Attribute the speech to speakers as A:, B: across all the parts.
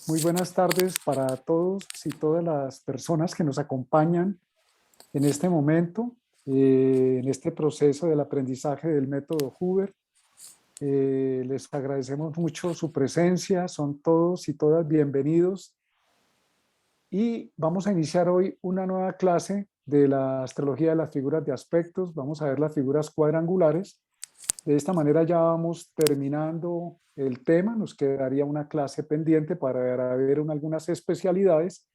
A: Muy buenas tardes para todos y todas las personas que nos acompañan en este momento, en este proceso del aprendizaje del método Hoover. Les agradecemos mucho su presencia, son todos y todas bienvenidos. Y vamos a iniciar hoy una nueva clase de la astrología de las figuras de aspectos. Vamos a ver las figuras cuadrangulares. De esta manera ya vamos terminando el tema, nos quedaría una clase pendiente para ver algunas especialidades.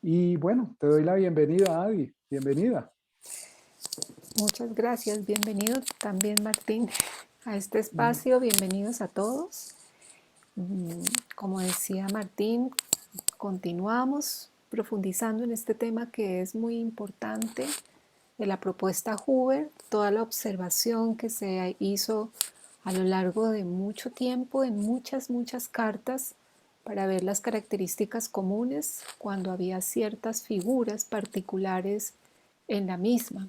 A: Y bueno, te doy la bienvenida, Adi, bienvenida.
B: Muchas gracias, bienvenido también Martín a este espacio, bienvenidos a todos. Como decía Martín, continuamos profundizando en este tema que es muy importante de la propuesta Hoover, toda la observación que se hizo a lo largo de mucho tiempo en muchas cartas para ver las características comunes cuando había ciertas figuras particulares en la misma.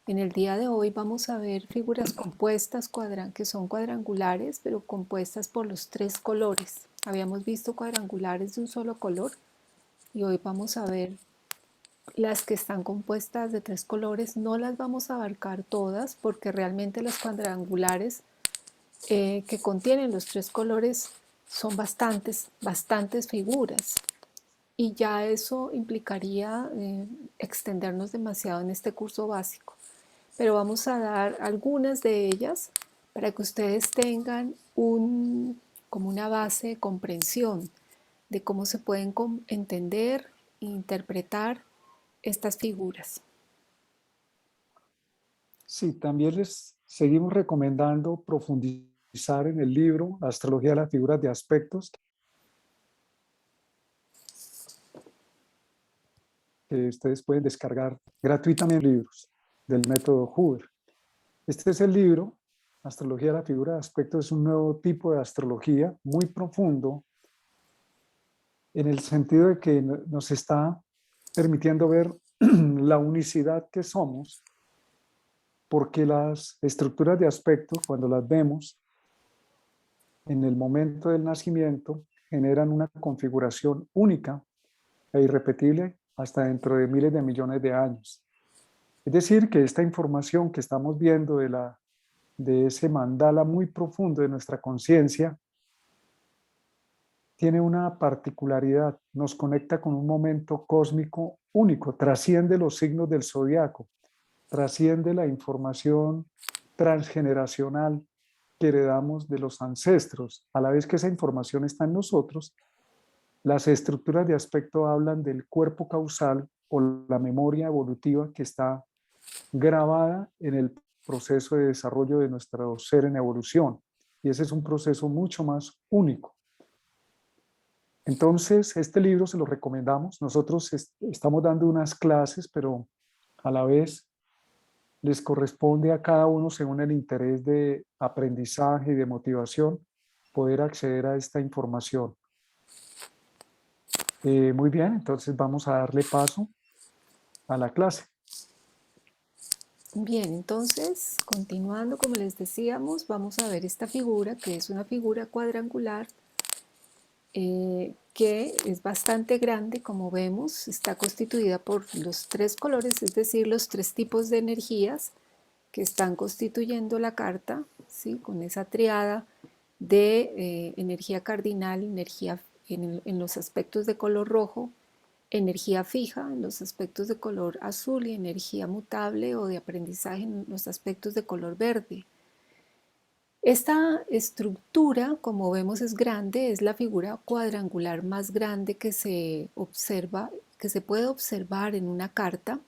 B: En el día de hoy vamos a ver figuras compuestas que son cuadrangulares, pero compuestas por los tres colores. Habíamos visto cuadrangulares de un solo color y hoy vamos a ver las que están compuestas de tres colores. No las vamos a abarcar todas porque realmente las cuadrangulares que contienen los tres colores son bastantes figuras. Y ya eso implicaría extendernos demasiado en este curso básico. Pero vamos a dar algunas de ellas para que ustedes tengan como una base de comprensión de cómo se pueden entender e interpretar estas figuras.
A: Sí, también les seguimos recomendando profundizar en el libro Astrología de las figuras de aspectos, que ustedes pueden descargar gratuitamente libros del método Hoover. Este es el libro, Astrología de la figura de aspectos, es un nuevo tipo de astrología muy profundo en el sentido de que nos está permitiendo ver la unicidad que somos, porque las estructuras de aspecto, cuando las vemos en el momento del nacimiento, generan una configuración única e irrepetible hasta dentro de miles de millones de años. Es decir, que esta información que estamos viendo de ese mandala muy profundo de nuestra conciencia tiene una particularidad, nos conecta con un momento cósmico único, trasciende los signos del zodiaco, trasciende la información transgeneracional que heredamos de los ancestros. A la vez que esa información está en nosotros, las estructuras de aspecto hablan del cuerpo causal o la memoria evolutiva que está grabada en el proceso de desarrollo de nuestro ser en evolución. Y ese es un proceso mucho más único. Entonces, este libro se lo recomendamos. Nosotros estamos dando unas clases, pero a la vez les corresponde a cada uno, según el interés de aprendizaje y de motivación, poder acceder a esta información. Muy bien, entonces vamos a darle paso a la clase.
B: Bien, entonces, continuando, como les decíamos, vamos a ver esta figura, que es una figura cuadrangular, que es bastante grande, como vemos, está constituida por los tres colores, es decir, los tres tipos de energías que están constituyendo la carta, ¿sí? Con esa triada de energía cardinal, energía en los aspectos de color rojo, energía fija en los aspectos de color azul y energía mutable o de aprendizaje en los aspectos de color verde. Esta estructura, como vemos, es grande, es la figura cuadrangular más grande que se observa, que se puede observar en una carta.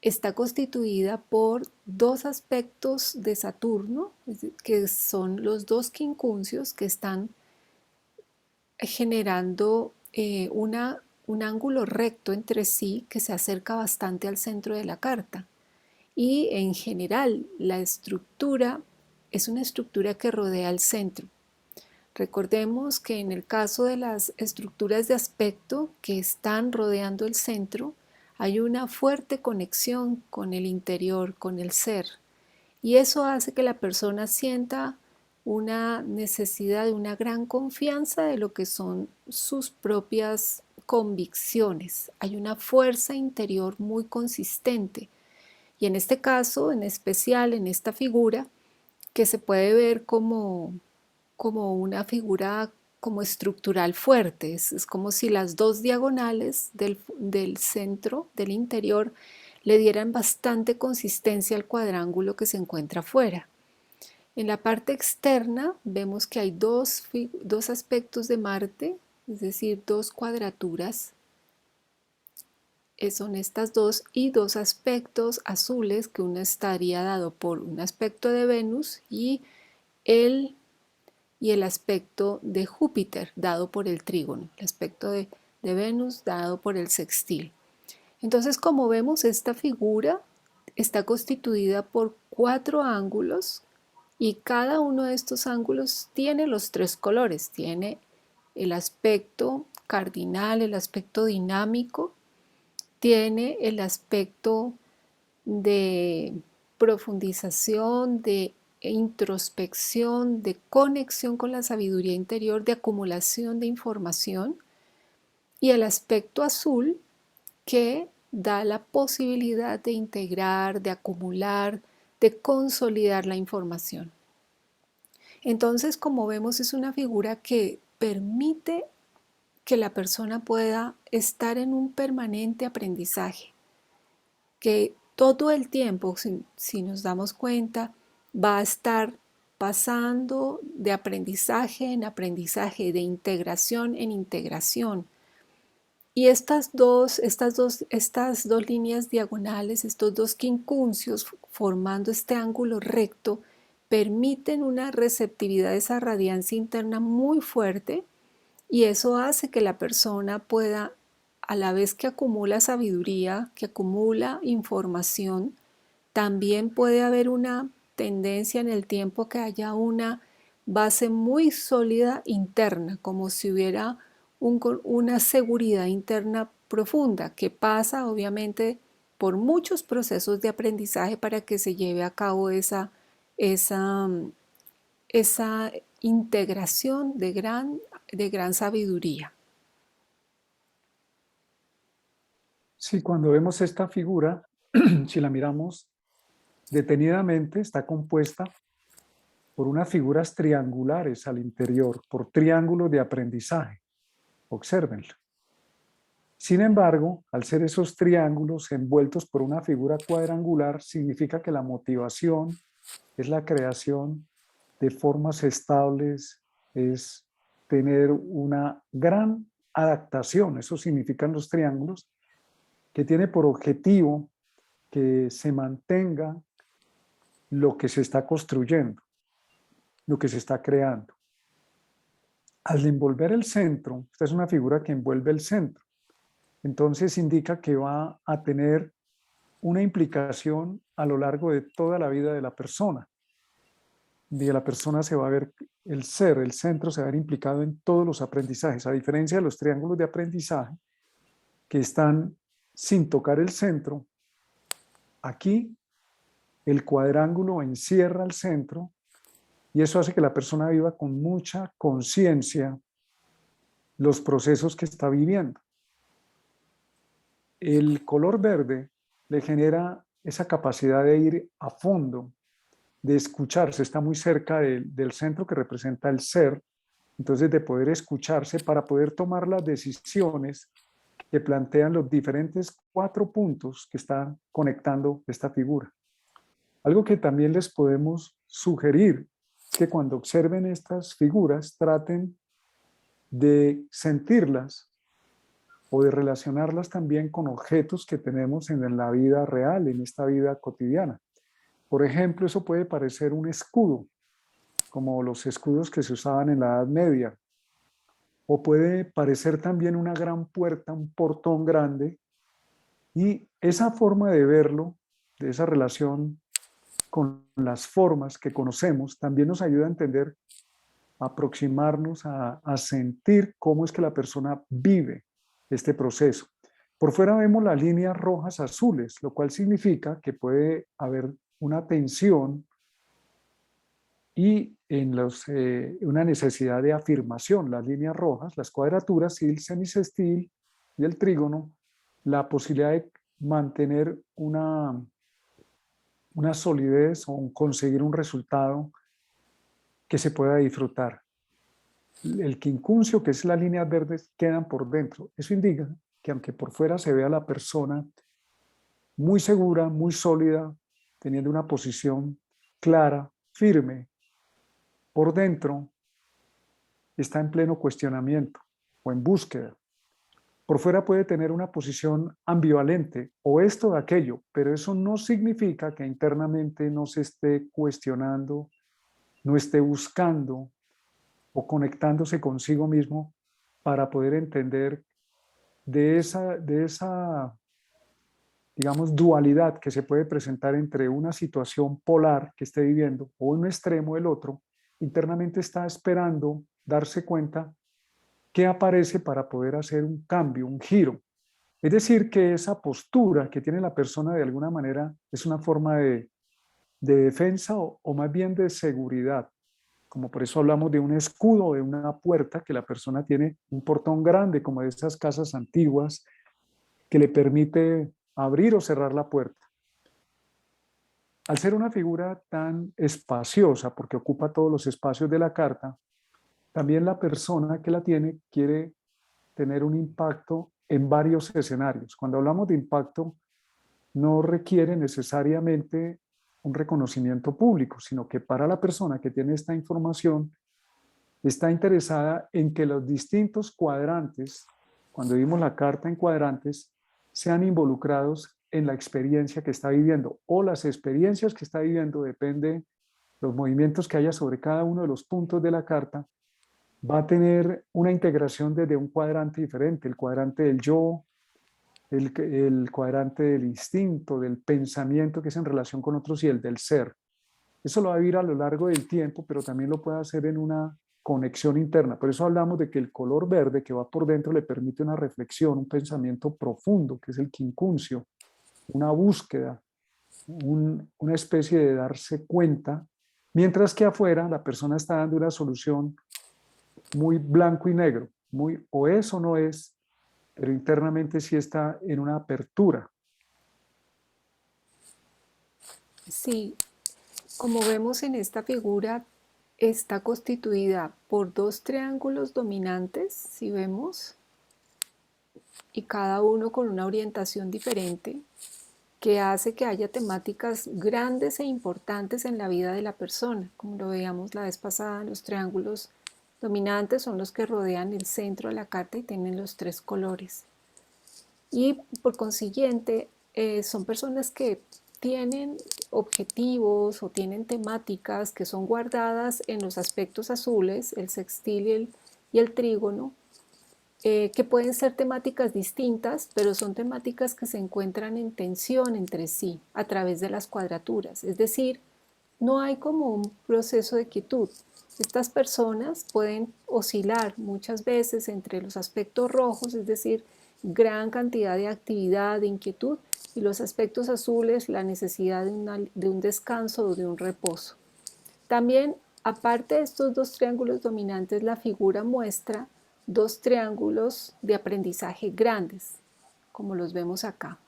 B: Está constituida por dos aspectos de Saturno, que son los dos quincunциos que están generando un ángulo recto entre sí que se acerca bastante al centro de la carta. Y en general la estructura es una estructura que rodea el centro. Recordemos que en el caso de las estructuras de aspecto que están rodeando el centro, hay una fuerte conexión con el interior, con el ser. Y eso hace que la persona sienta una necesidad de una gran confianza de lo que son sus propias convicciones. Hay una fuerza interior muy consistente. Y en este caso, en especial en esta figura, que se puede ver como una figura como estructural fuerte, es como si las dos diagonales del centro, del interior, le dieran bastante consistencia al cuadrángulo que se encuentra afuera. En la parte externa vemos que hay dos aspectos de Marte, es decir, dos cuadraturas. Son estas dos y dos aspectos azules, que uno estaría dado por un aspecto de Venus el, y el aspecto de Júpiter dado por el trígono, el aspecto de Venus dado por el sextil. Entonces, como vemos, esta figura está constituida por 4 ángulos y cada uno de estos ángulos tiene los 3 colores. Tiene el aspecto cardinal, el aspecto dinámico, tiene el aspecto de profundización, de introspección, de conexión con la sabiduría interior, de acumulación de información, y el aspecto azul, que da la posibilidad de integrar, de acumular, de consolidar la información. Entonces, como vemos, es una figura que permite que la persona pueda estar en un permanente aprendizaje, que todo el tiempo, si nos damos cuenta, va a estar pasando de aprendizaje en aprendizaje, de integración en integración. Y estas dos líneas diagonales, estos dos quincunциos formando este ángulo recto, permiten una receptividad de esa radiancia interna muy fuerte, y eso hace que la persona pueda, a la vez que acumula sabiduría, que acumula información, también puede haber una tendencia en el tiempo que haya una base muy sólida interna, como si hubiera una seguridad interna profunda, que pasa obviamente por muchos procesos de aprendizaje para que se lleve a cabo esa, esa integración de gran sabiduría.
A: Sí, cuando vemos esta figura, si la miramos detenidamente, está compuesta por unas figuras triangulares al interior, por triángulos de aprendizaje. Obsérvenlo. Sin embargo, al ser esos triángulos envueltos por una figura cuadrangular, significa que la motivación es la creación de formas estables, es tener una gran adaptación. Eso significan los triángulos, que tiene por objetivo que se mantenga lo que se está construyendo, lo que se está creando. Al envolver el centro, esta es una figura que envuelve el centro, entonces indica que va a tener una implicación a lo largo de toda la vida de la persona. De la persona se va a ver el ser, el centro se va a ver implicado en todos los aprendizajes, a diferencia de los triángulos de aprendizaje que están sin tocar el centro. Aquí el cuadrángulo encierra el centro y eso hace que la persona viva con mucha conciencia los procesos que está viviendo. El color verde le genera esa capacidad de ir a fondo, de escucharse, está muy cerca del centro que representa el ser, entonces de poder escucharse para poder tomar las decisiones que plantean los diferentes 4 puntos que están conectando esta figura. Algo que también les podemos sugerir es que cuando observen estas figuras traten de sentirlas o de relacionarlas también con objetos que tenemos en la vida real, en esta vida cotidiana. Por ejemplo, eso puede parecer un escudo, como los escudos que se usaban en la Edad Media, o puede parecer también una gran puerta, un portón grande, y esa forma de verlo, de esa relación con las formas que conocemos, también nos ayuda a entender, a aproximarnos, a sentir cómo es que la persona vive este proceso. Por fuera vemos las líneas rojas azules, lo cual significa que puede haber una tensión y en una necesidad de afirmación, las líneas rojas, las cuadraturas y el semisestil y el trígono, la posibilidad de mantener una solidez o conseguir un resultado que se pueda disfrutar. El quincuncio, que es las líneas verdes, quedan por dentro. Eso indica que aunque por fuera se vea la persona muy segura, muy sólida, teniendo una posición clara, firme, por dentro está en pleno cuestionamiento o en búsqueda. Por fuera puede tener una posición ambivalente o esto o aquello, pero eso no significa que internamente no se esté cuestionando, no esté buscando o conectándose consigo mismo para poder entender de esa, digamos, dualidad que se puede presentar entre una situación polar que esté viviendo o un extremo del otro. Internamente está esperando darse cuenta qué aparece para poder hacer un cambio, un giro. Es decir, que esa postura que tiene la persona de alguna manera es una forma de defensa o más bien de seguridad. Como por eso hablamos de un escudo, de una puerta, que la persona tiene un portón grande, como de esas casas antiguas, que le permite abrir o cerrar la puerta. Al ser una figura tan espaciosa, porque ocupa todos los espacios de la carta, también la persona que la tiene quiere tener un impacto en varios escenarios. Cuando hablamos de impacto, no requiere necesariamente un reconocimiento público, sino que para la persona que tiene esta información está interesada en que los distintos cuadrantes, cuando vimos la carta en cuadrantes, sean involucrados en la experiencia que está viviendo o las experiencias que está viviendo, depende los movimientos que haya sobre cada uno de los puntos de la carta, va a tener una integración desde un cuadrante diferente, el cuadrante del yo, el cuadrante del instinto, del pensamiento que es en relación con otros y el del ser. Eso lo va a vivir a lo largo del tiempo, pero también lo puede hacer en una conexión interna. Por eso hablamos de que el color verde que va por dentro le permite una reflexión, un pensamiento profundo, que es el quincuncio, una búsqueda, una especie de darse cuenta, mientras que afuera la persona está dando una solución muy blanco y negro, muy o es o no es, pero internamente sí está en una apertura.
B: Sí, como vemos en esta figura, está constituida por dos triángulos dominantes, si vemos, y cada uno con una orientación diferente, que hace que haya temáticas grandes e importantes en la vida de la persona. Como lo veíamos la vez pasada, los triángulos dominantes son los que rodean el centro de la carta y tienen los tres colores. Y por consiguiente, son personas que tienen objetivos o tienen temáticas que son guardadas en los aspectos azules, el sextil y el trígono, que pueden ser temáticas distintas, pero son temáticas que se encuentran en tensión entre sí a través de las cuadraturas. Es decir, no hay como un proceso de quietud. Estas personas pueden oscilar muchas veces entre los aspectos rojos, es decir, gran cantidad de actividad, de inquietud, y los aspectos azules, la necesidad de un descanso o de un reposo. También, aparte de estos dos triángulos dominantes, la figura muestra dos triángulos de aprendizaje grandes, como los vemos acá.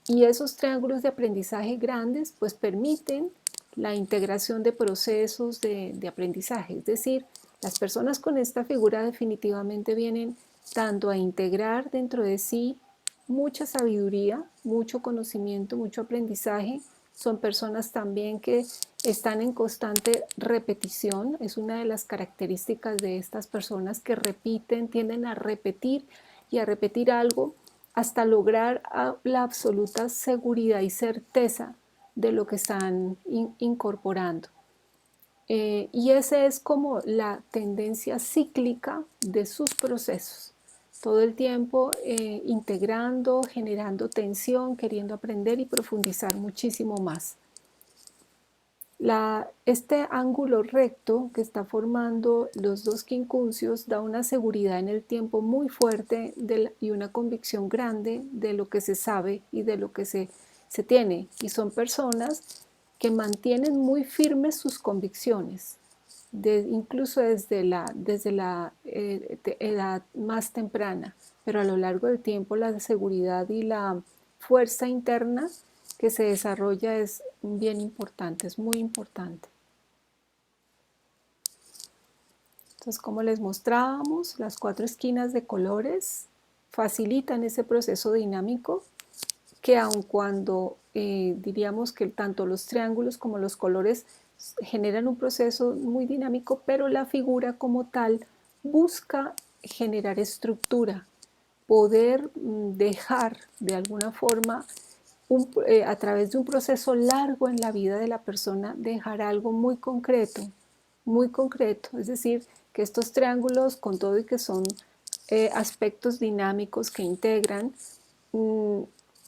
B: Y esos triángulos de aprendizaje grandes pues permiten la integración de procesos de aprendizaje. Es decir, las personas con esta figura definitivamente vienen tanto a integrar dentro de sí mucha sabiduría, mucho conocimiento, mucho aprendizaje. Son personas también que están en constante repetición. Es una de las características de estas personas que repiten, tienden a repetir y a repetir algo hasta lograr la absoluta seguridad y certeza de lo que están incorporando. Y esa es como la tendencia cíclica de sus procesos. Todo el tiempo integrando, generando tensión, queriendo aprender y profundizar muchísimo más. Este ángulo recto que está formando los dos quincunциos da una seguridad en el tiempo muy fuerte y una convicción grande de lo que se sabe y de lo que se tiene. Y son personas que mantienen muy firmes sus convicciones, incluso desde la edad más temprana, pero a lo largo del tiempo la seguridad y la fuerza interna que se desarrolla es bien importante, es muy importante. Entonces, como les mostrábamos, las 4 esquinas de colores facilitan ese proceso dinámico que aun cuando diríamos que tanto los triángulos como los colores generan un proceso muy dinámico, pero la figura como tal busca generar estructura, poder dejar de alguna forma, a través de un proceso largo en la vida de la persona, dejar algo muy concreto, es decir, que estos triángulos, con todo y que son aspectos dinámicos que integran,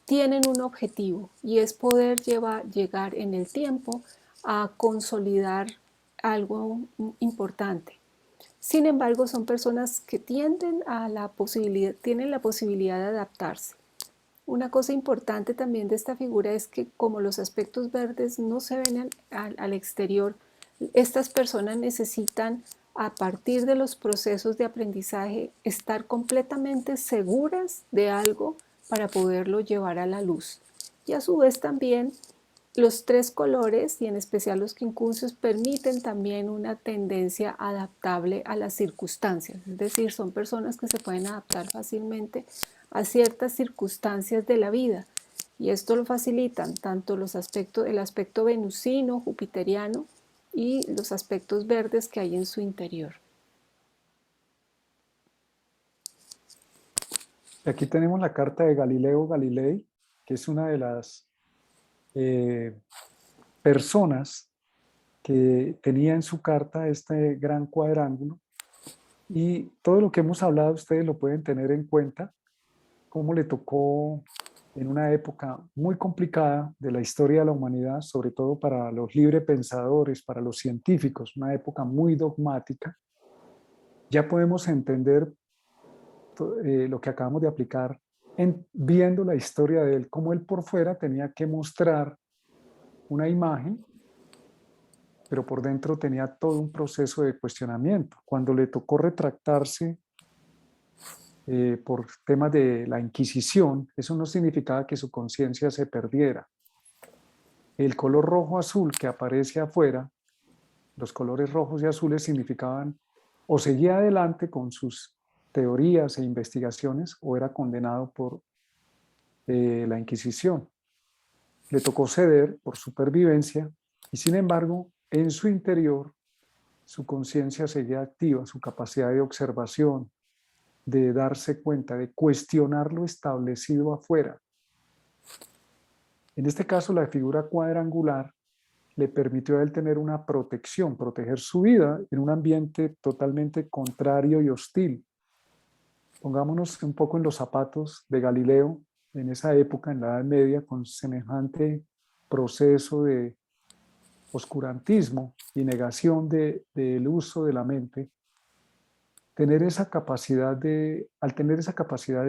B: tienen un objetivo y es poder llegar en el tiempo a consolidar algo importante. Sin embargo, son personas que tienen la posibilidad de adaptarse. Una cosa importante también de esta figura es que como los aspectos verdes no se ven al exterior, estas personas necesitan, a partir de los procesos de aprendizaje, estar completamente seguras de algo para poderlo llevar a la luz. Y a su vez también los 3 colores, y en especial los quincuncios, permiten también una tendencia adaptable a las circunstancias, es decir, son personas que se pueden adaptar fácilmente a ciertas circunstancias de la vida, y esto lo facilitan tanto el aspecto venusino, jupiteriano, y los aspectos verdes que hay en su interior.
A: Aquí tenemos la carta de Galileo Galilei, que es una de las personas que tenía en su carta este gran cuadrángulo, y todo lo que hemos hablado ustedes lo pueden tener en cuenta, cómo le tocó en una época muy complicada de la historia de la humanidad, sobre todo para los librepensadores, para los científicos, una época muy dogmática. Ya podemos entender lo que acabamos de aplicar viendo la historia de él, cómo él por fuera tenía que mostrar una imagen, pero por dentro tenía todo un proceso de cuestionamiento. Cuando le tocó retractarse por temas de la Inquisición, eso no significaba que su conciencia se perdiera. El color rojo-azul que aparece afuera, los colores rojos y azules significaban o seguía adelante con sus teorías e investigaciones o era condenado por la Inquisición. Le tocó ceder por supervivencia y sin embargo en su interior su conciencia seguía activa, su capacidad de observación, de darse cuenta, de cuestionar lo establecido afuera. En este caso, la figura cuadrangular le permitió a él tener una protección, proteger su vida en un ambiente totalmente contrario y hostil. Pongámonos un poco en los zapatos de Galileo en esa época, en la Edad Media, con semejante proceso de oscurantismo y negación del uso de la mente. Al tener esa capacidad de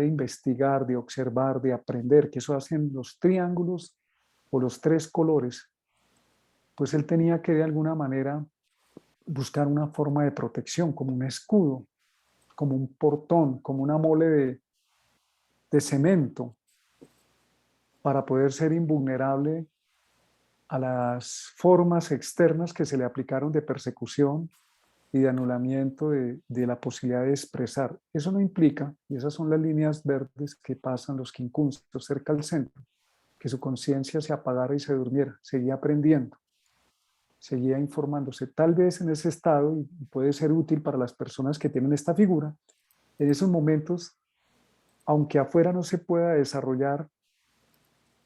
A: investigar, de observar, de aprender, que eso hacen los triángulos o los 3 colores, pues él tenía que de alguna manera buscar una forma de protección, como un escudo, como un portón, como una mole de cemento, para poder ser invulnerable a las formas externas que se le aplicaron de persecución y de anulamiento de la posibilidad de expresar. Eso no implica, y esas son las líneas verdes que pasan los quincuncios cerca al centro, que su conciencia se apagara y se durmiera, seguía aprendiendo, seguía informándose. Tal vez en ese estado, y puede ser útil para las personas que tienen esta figura, en esos momentos, aunque afuera no se pueda desarrollar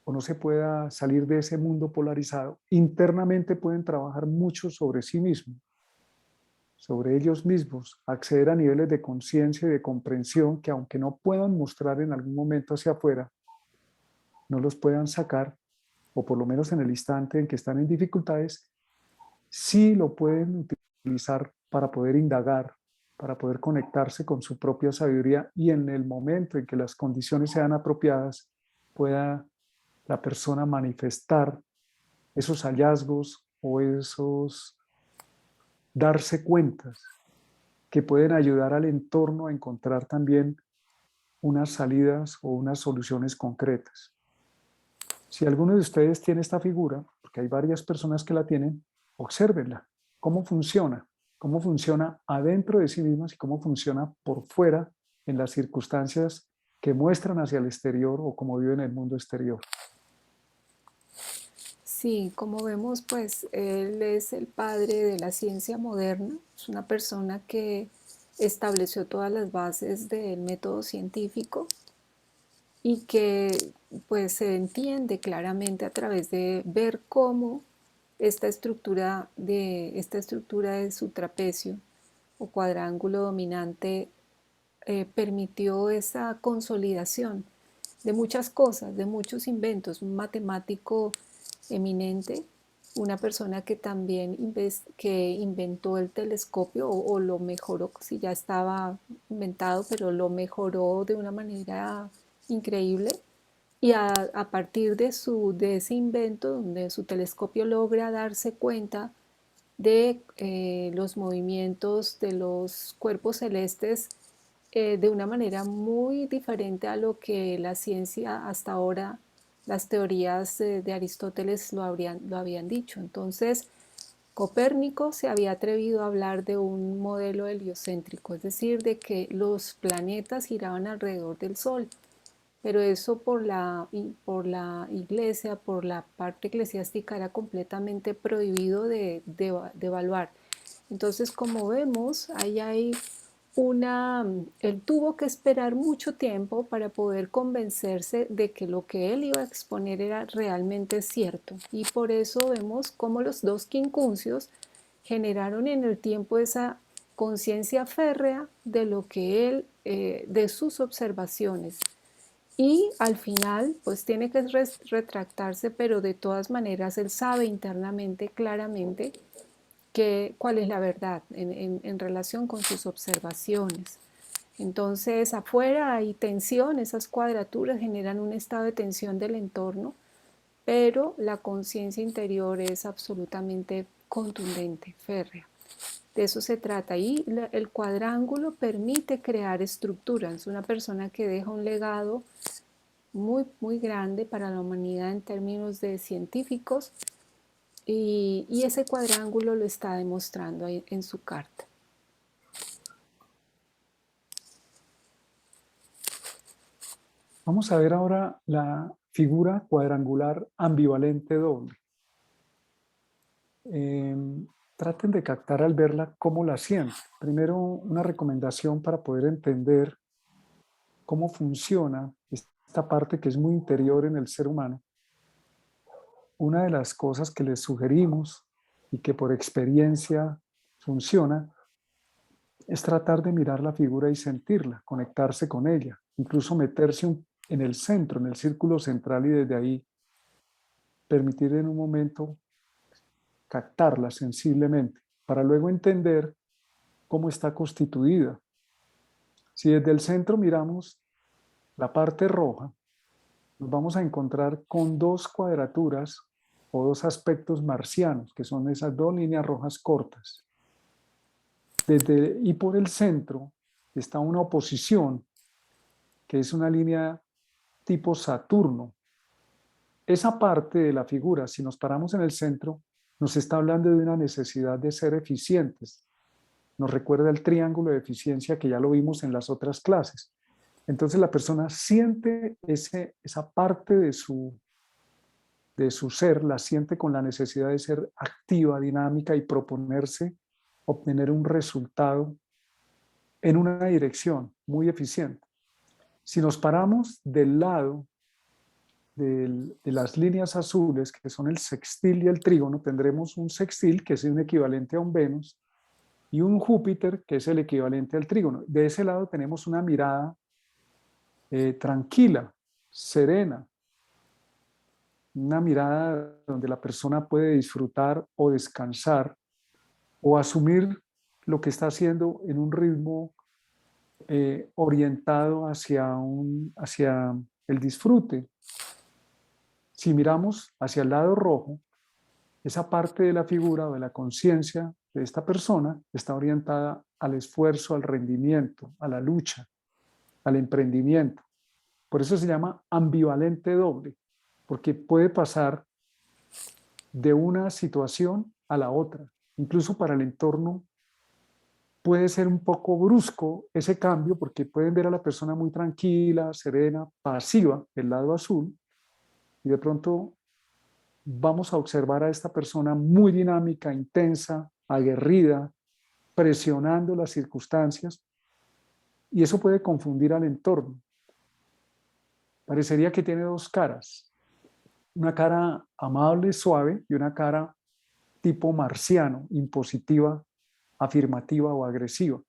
A: o no se pueda salir de ese mundo polarizado, internamente pueden trabajar mucho sobre sí mismos, sobre ellos mismos, acceder a niveles de conciencia y de comprensión que aunque no puedan mostrar en algún momento hacia afuera, no los puedan sacar, o por lo menos en el instante en que están en dificultades, sí lo pueden utilizar para poder indagar, para poder conectarse con su propia sabiduría y en el momento en que las condiciones sean apropiadas, pueda la persona manifestar esos hallazgos o esos darse cuentas que pueden ayudar al entorno a encontrar también unas salidas o unas soluciones concretas. Si alguno de ustedes tiene esta figura, porque hay varias personas que la tienen, obsérvenla. Cómo funciona adentro de sí mismas y cómo funciona por fuera en las circunstancias que muestran hacia el exterior o cómo viven en el mundo exterior.
B: Sí, como vemos, pues él es el padre de la ciencia moderna, es una persona que estableció todas las bases del método científico y que pues se entiende claramente a través de ver cómo esta estructura de su trapecio o cuadrángulo dominante permitió esa consolidación de muchas cosas, de muchos inventos. Un matemático eminente, una persona que también que inventó el telescopio o lo mejoró, si ya estaba inventado, pero lo mejoró de una manera increíble. Y a partir de ese invento, donde su telescopio logra darse cuenta de los movimientos de los cuerpos celestes de una manera muy diferente a lo que la ciencia hasta ahora, las teorías de Aristóteles lo habían dicho. Entonces, Copérnico se había atrevido a hablar de un modelo heliocéntrico, es decir, de que los planetas giraban alrededor del Sol, pero eso por la iglesia, por la parte eclesiástica, era completamente prohibido de evaluar. Entonces, como vemos, ahí hay él tuvo que esperar mucho tiempo para poder convencerse de que lo que él iba a exponer era realmente cierto. Y por eso vemos cómo los dos quincunциos generaron en el tiempo esa conciencia férrea de lo que él, de sus observaciones. Y al final, pues tiene que retractarse, pero de todas maneras él sabe internamente, claramente, cuál es la verdad en relación con sus observaciones. Entonces, afuera hay tensión, esas cuadraturas generan un estado de tensión del entorno, pero la conciencia interior es absolutamente contundente, férrea. De eso se trata. Y el cuadrángulo permite crear estructuras. Es una persona que deja un legado muy, muy grande para la humanidad en términos de científicos, y ese cuadrángulo lo está demostrando en su carta.
A: Vamos a ver ahora la figura cuadrangular ambivalente doble. Traten de captar al verla cómo la sienten. Primero, una recomendación para poder entender cómo funciona esta parte que es muy interior en el ser humano. Una de las cosas que les sugerimos y que por experiencia funciona es tratar de mirar la figura y sentirla, conectarse con ella, incluso meterse en el centro, en el círculo central y desde ahí permitir en un momento captarla sensiblemente para luego entender cómo está constituida. Si desde el centro miramos la parte roja, nos vamos a encontrar con dos cuadraturas o dos aspectos marcianos, que son esas dos líneas rojas cortas. Y por el centro está una oposición, que es una línea tipo Saturno. Esa parte de la figura, si nos paramos en el centro, nos está hablando de una necesidad de ser eficientes. Nos recuerda el triángulo de eficiencia que ya lo vimos en las otras clases. Entonces la persona siente esa parte de su ser, la siente con la necesidad de ser activa, dinámica y proponerse obtener un resultado en una dirección muy eficiente. Si nos paramos del lado de las líneas azules, que son el sextil y el trígono, tendremos un sextil, que es un equivalente a un Venus, y un Júpiter, que es el equivalente al trígono. De ese lado tenemos una mirada tranquila, serena, una mirada donde la persona puede disfrutar o descansar o asumir lo que está haciendo en un ritmo orientado hacia el disfrute. Si miramos hacia el lado rojo, Esa parte de la figura o de la conciencia de esta persona está orientada al esfuerzo, al rendimiento, a la lucha, al emprendimiento. Por eso se llama ambivalente doble, porque puede pasar de una situación a la otra. Incluso para el entorno puede ser un poco brusco ese cambio, porque pueden ver a la persona muy tranquila, serena, pasiva, del lado azul, y de pronto vamos a observar a esta persona muy dinámica, intensa, aguerrida, presionando las circunstancias, y eso puede confundir al entorno. Parecería que tiene dos caras, una cara amable, suave, y una cara tipo marciano, impositiva, afirmativa o agresiva.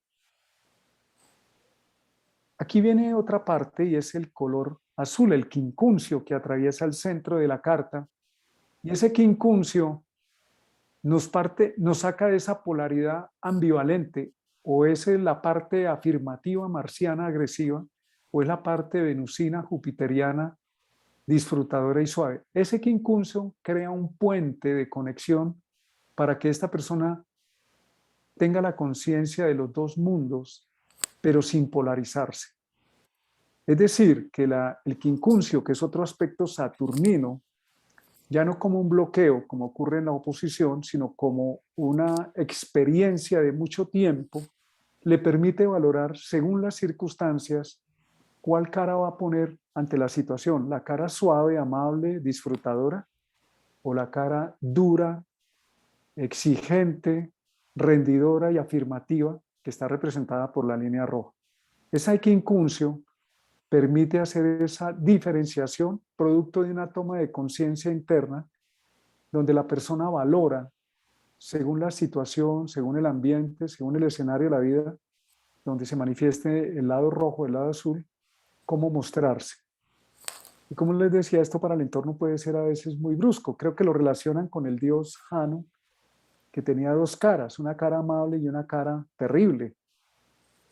A: Aquí viene otra parte y es el color azul, el quincuncio que atraviesa el centro de la carta. Y ese quincuncio nos saca de esa polaridad ambivalente, o es la parte afirmativa marciana agresiva, o es la parte venusina jupiteriana disfrutadora y suave. Ese quincuncio crea un puente de conexión para que esta persona tenga la conciencia de los dos mundos, pero sin polarizarse. Es decir, que el quincuncio, que es otro aspecto saturnino, ya no como un bloqueo, como ocurre en la oposición, sino como una experiencia de mucho tiempo, le permite valorar, según las circunstancias, cuál cara va a poner ante la situación, la cara suave, amable, disfrutadora, o la cara dura, exigente, rendidora y afirmativa, que está representada por la línea roja. Esa quincuncio permite hacer esa diferenciación producto de una toma de conciencia interna donde la persona valora, según la situación, según el ambiente, según el escenario de la vida, donde se manifieste el lado rojo, el lado azul, cómo mostrarse. Y como les decía, esto para el entorno puede ser a veces muy brusco. Creo que lo relacionan con el dios Jano, que tenía dos caras, una cara amable y una cara terrible.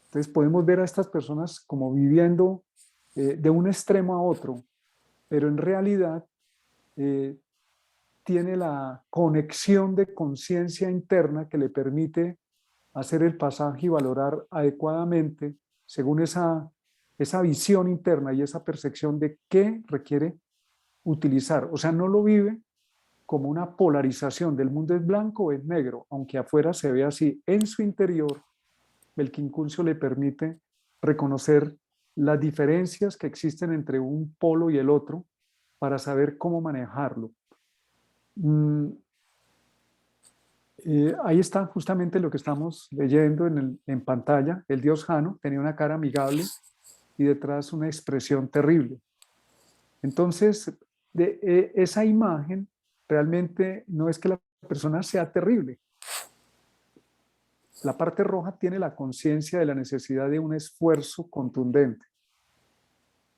A: Entonces podemos ver a estas personas como viviendo de un extremo a otro, pero en realidad tiene la conexión de conciencia interna que le permite hacer el pasaje y valorar adecuadamente según esa visión interna y esa percepción de qué requiere utilizar. O sea, no lo vive como una polarización del mundo es blanco o es negro, aunque afuera se ve así. En su interior, el quincuncio le permite reconocer las diferencias que existen entre un polo y el otro para saber cómo manejarlo. Ahí está justamente lo que estamos leyendo en pantalla. El dios Jano tenía una cara amigable y detrás una expresión terrible. Entonces, esa imagen realmente no es que la persona sea terrible. La parte roja tiene la conciencia de la necesidad de un esfuerzo contundente,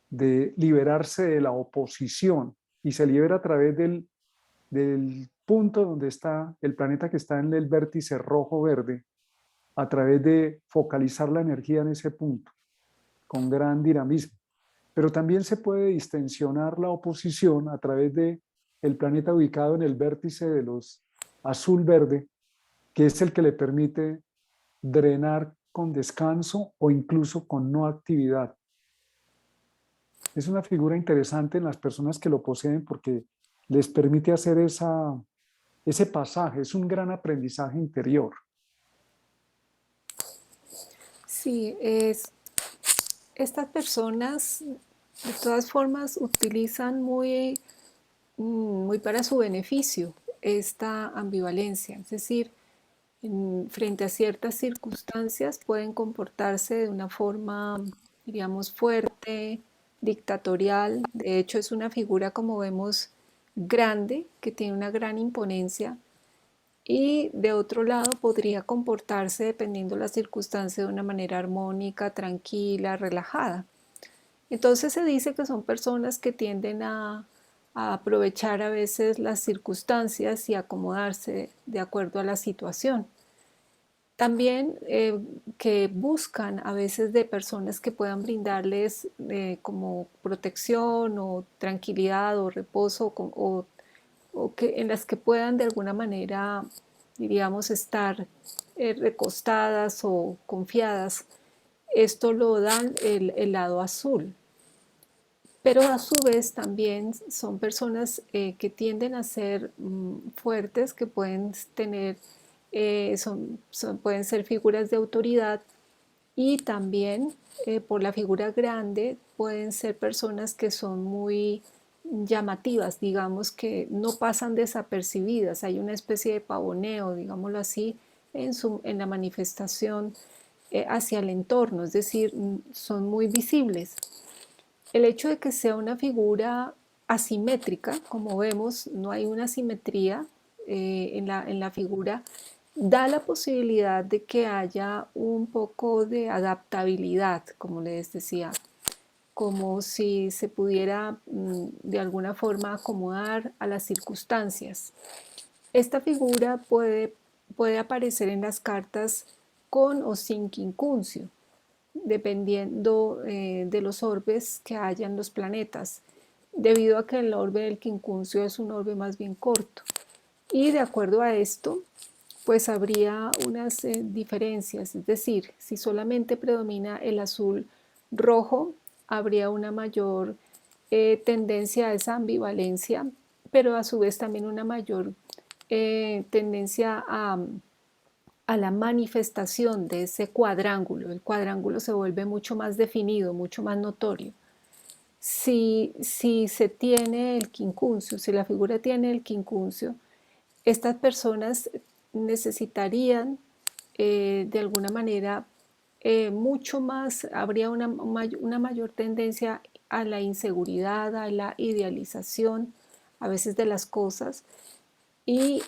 A: de liberarse de la oposición, y se libera a través del punto donde está el planeta, que está en el vértice rojo-verde, a través de focalizar la energía en ese punto, con gran dinamismo. Pero también se puede distensionar la oposición a través de el planeta ubicado en el vértice de los azul-verde, que es el que le permite drenar con descanso o incluso con no actividad. Es una figura interesante en las personas que lo poseen porque les permite hacer ese pasaje, es un gran aprendizaje interior.
B: Sí, estas personas de todas formas utilizan muy para su beneficio esta ambivalencia, es decir, frente a ciertas circunstancias pueden comportarse de una forma, diríamos, fuerte, dictatorial. De hecho, es una figura, como vemos, grande, que tiene una gran imponencia. Y de otro lado, podría comportarse, dependiendo de la circunstancia, de una manera armónica, tranquila, relajada. Entonces se dice que son personas que tienden a aprovechar a veces las circunstancias y acomodarse de acuerdo a la situación. También que buscan a veces de personas que puedan brindarles como protección o tranquilidad o reposo o o en las que puedan de alguna manera, diríamos, estar recostadas o confiadas. Esto lo dan el lado azul. Pero a su vez también son personas que tienden a ser fuertes, que pueden tener, pueden ser figuras de autoridad, y también por la figura grande pueden ser personas que son muy llamativas, digamos, que no pasan desapercibidas. Hay una especie de pavoneo, digámoslo así, en la manifestación hacia el entorno, es decir, son muy visibles. El hecho de que sea una figura asimétrica, como vemos, no hay una simetría en la figura, da la posibilidad de que haya un poco de adaptabilidad, como les decía, como si se pudiera de alguna forma acomodar a las circunstancias. Esta figura puede aparecer en las cartas con o sin quincuncio, dependiendo de los orbes que haya en los planetas, debido a que el orbe del quincuncio es un orbe más bien corto. Y de acuerdo a esto, pues habría unas diferencias, es decir, si solamente predomina el azul rojo, habría una mayor tendencia a esa ambivalencia, pero a su vez también una mayor tendencia a la manifestación de ese cuadrángulo. El cuadrángulo se vuelve mucho más definido, mucho más notorio. Si se tiene el quincuncio, si la figura tiene el quincuncio, estas personas necesitarían de alguna manera mucho más, habría una mayor tendencia a la inseguridad, a la idealización a veces de las cosas, y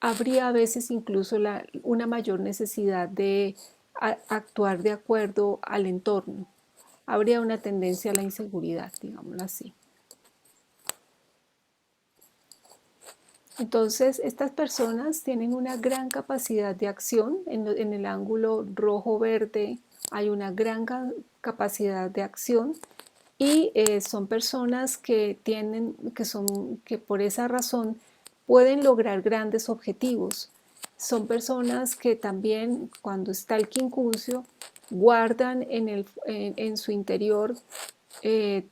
B: habría a veces incluso una mayor necesidad de actuar de acuerdo al entorno. Habría una tendencia a la inseguridad, digámoslo así. Entonces, estas personas tienen una gran capacidad de acción. En el ángulo rojo-verde hay una gran capacidad de acción, y son personas que por esa razón pueden lograr grandes objetivos. Son personas que también, cuando está el quincuncio, guardan en su interior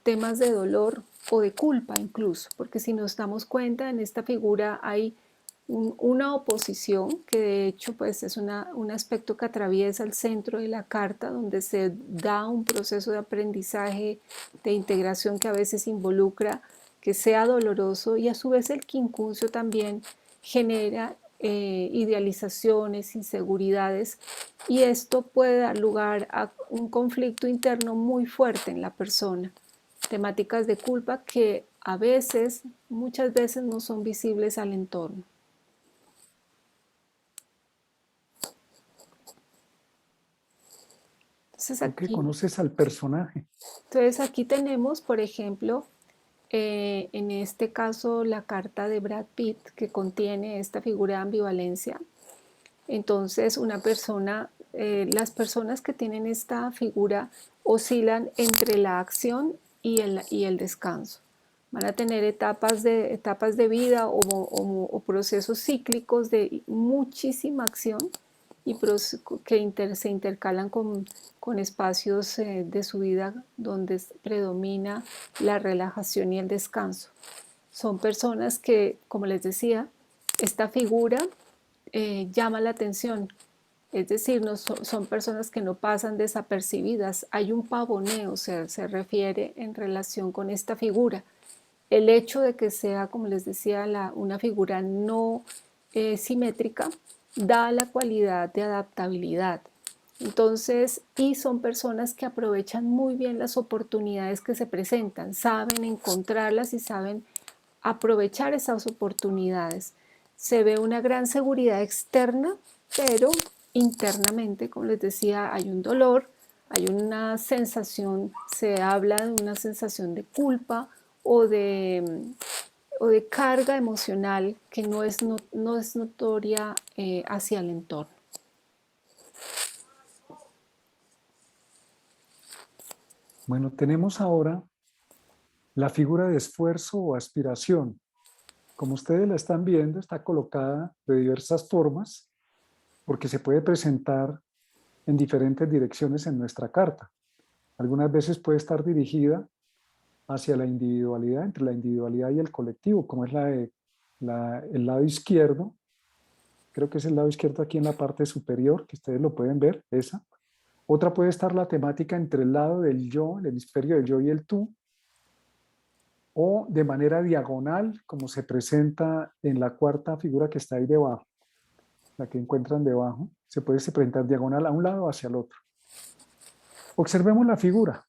B: temas de dolor o de culpa incluso, porque si nos damos cuenta, en esta figura hay una oposición que de hecho pues es un aspecto que atraviesa el centro de la carta, donde se da un proceso de aprendizaje, de integración, que a veces involucra que sea doloroso, y a su vez el quincuncio también genera idealizaciones, inseguridades, y esto puede dar lugar a un conflicto interno muy fuerte en la persona. Temáticas de culpa que a veces, muchas veces, no son visibles al entorno. Entonces
A: Tú que
B: aquí,
A: conoces al personaje.
B: entonces aquí tenemos, por ejemplo, en este caso la carta de Brad Pitt, que contiene esta figura de ambivalencia. Entonces las personas que tienen esta figura oscilan entre la acción y el descanso. Van a tener etapas de vida o procesos cíclicos de muchísima acción, y que se intercalan con espacios de su vida donde predomina la relajación y el descanso. Son personas que, como les decía, esta figura llama la atención. Es decir, no son personas que no pasan desapercibidas. Hay un pavoneo, se refiere en relación con esta figura. El hecho de que sea, como les decía, una figura no simétrica da la cualidad de adaptabilidad. Entonces, y son personas que aprovechan muy bien las oportunidades que se presentan, saben encontrarlas y saben aprovechar esas oportunidades. Se ve una gran seguridad externa, pero internamente, como les decía, hay un dolor, hay una sensación, se habla de una sensación de culpa o de carga emocional que no es notoria hacia el entorno.
A: Bueno, tenemos ahora la figura de esfuerzo o aspiración. Como ustedes la están viendo, está colocada de diversas formas porque se puede presentar en diferentes direcciones en nuestra carta. Algunas veces puede estar dirigida hacia la individualidad, entre la individualidad y el colectivo, como es el lado izquierdo. Creo que es el lado izquierdo aquí en la parte superior, que ustedes lo pueden ver, esa. Otra puede estar la temática entre el lado del yo, el hemisferio del yo y el tú, o de manera diagonal, como se presenta en la cuarta figura que está ahí debajo, la que encuentran debajo. Se puede presentar diagonal a un lado o hacia el otro. Observemos la figura,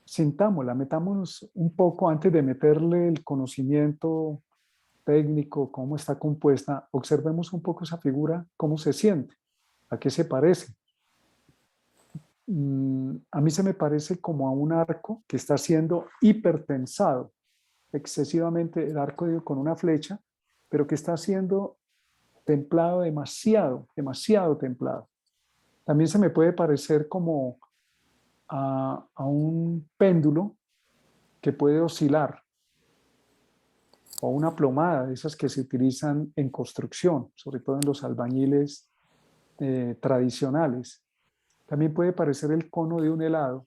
A: sintámosla, metámonos un poco antes de meterle el conocimiento técnico, cómo está compuesta. Observemos un poco esa figura, cómo se siente, a qué se parece. A mí se me parece como a un arco que está siendo hipertensado, excesivamente, el arco con una flecha, pero que está siendo templado demasiado, demasiado templado. También se me puede parecer como a un péndulo que puede oscilar, o una plomada, de esas que se utilizan en construcción, sobre todo en los albañiles tradicionales. También puede parecer el cono de un helado,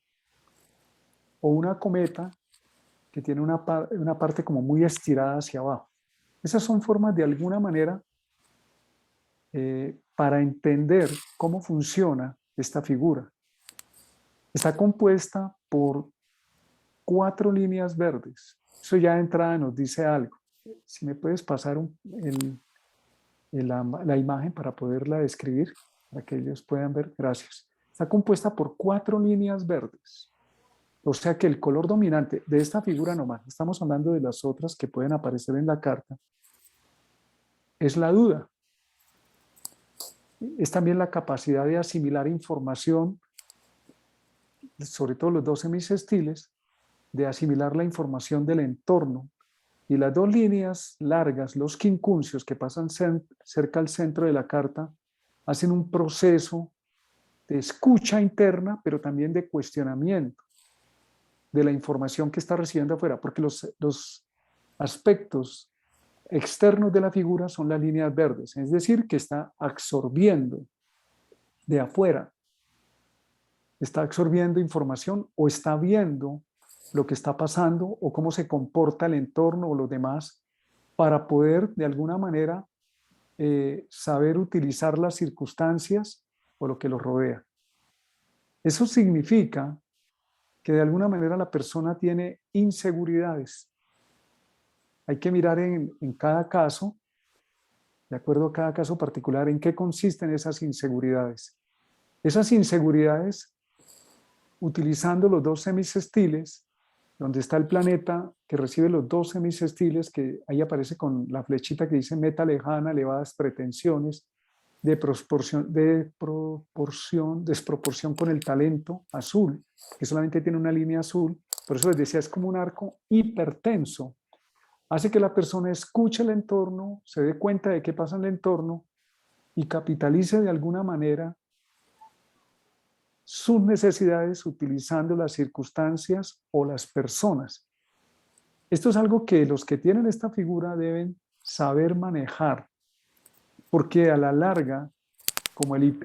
A: o una cometa que tiene una parte como muy estirada hacia abajo. Esas son formas de alguna manera para entender cómo funciona esta figura. Está compuesta por 4 líneas verdes. Eso ya de entrada nos dice algo. Si me puedes pasar la imagen para poderla describir, para que ellos puedan ver. Gracias. Está compuesta por 4 líneas verdes. O sea que el color dominante de esta figura nomás, estamos hablando de las otras que pueden aparecer en la carta, es la duda. Es también la capacidad de asimilar información, sobre todo los 2 semisextiles, de asimilar la información del entorno. Y las 2 líneas largas, los quincunциos que pasan cerca al centro de la carta, hacen un proceso de escucha interna, pero también de cuestionamiento de la información que está recibiendo afuera, porque los aspectos externos de la figura son las líneas verdes, es decir, que está absorbiendo de afuera, está absorbiendo información o está viendo lo que está pasando o cómo se comporta el entorno o los demás para poder de alguna manera saber utilizar las circunstancias o lo que los rodea. Eso significa que de alguna manera la persona tiene inseguridades. Hay que mirar en cada caso, de acuerdo a cada caso particular, en qué consisten esas inseguridades. Esas inseguridades, utilizando los 2 semisextiles, donde está el planeta que recibe los 2 semisextiles, que ahí aparece con la flechita que dice meta lejana, elevadas pretensiones, desproporción con el talento azul, que solamente tiene una línea azul. Por eso les decía, es como un arco hipertenso. Hace que la persona escuche el entorno, se dé cuenta de qué pasa en el entorno y capitalice de alguna manera sus necesidades utilizando las circunstancias o las personas. Esto es algo que los que tienen esta figura deben saber manejar, porque a la larga, como el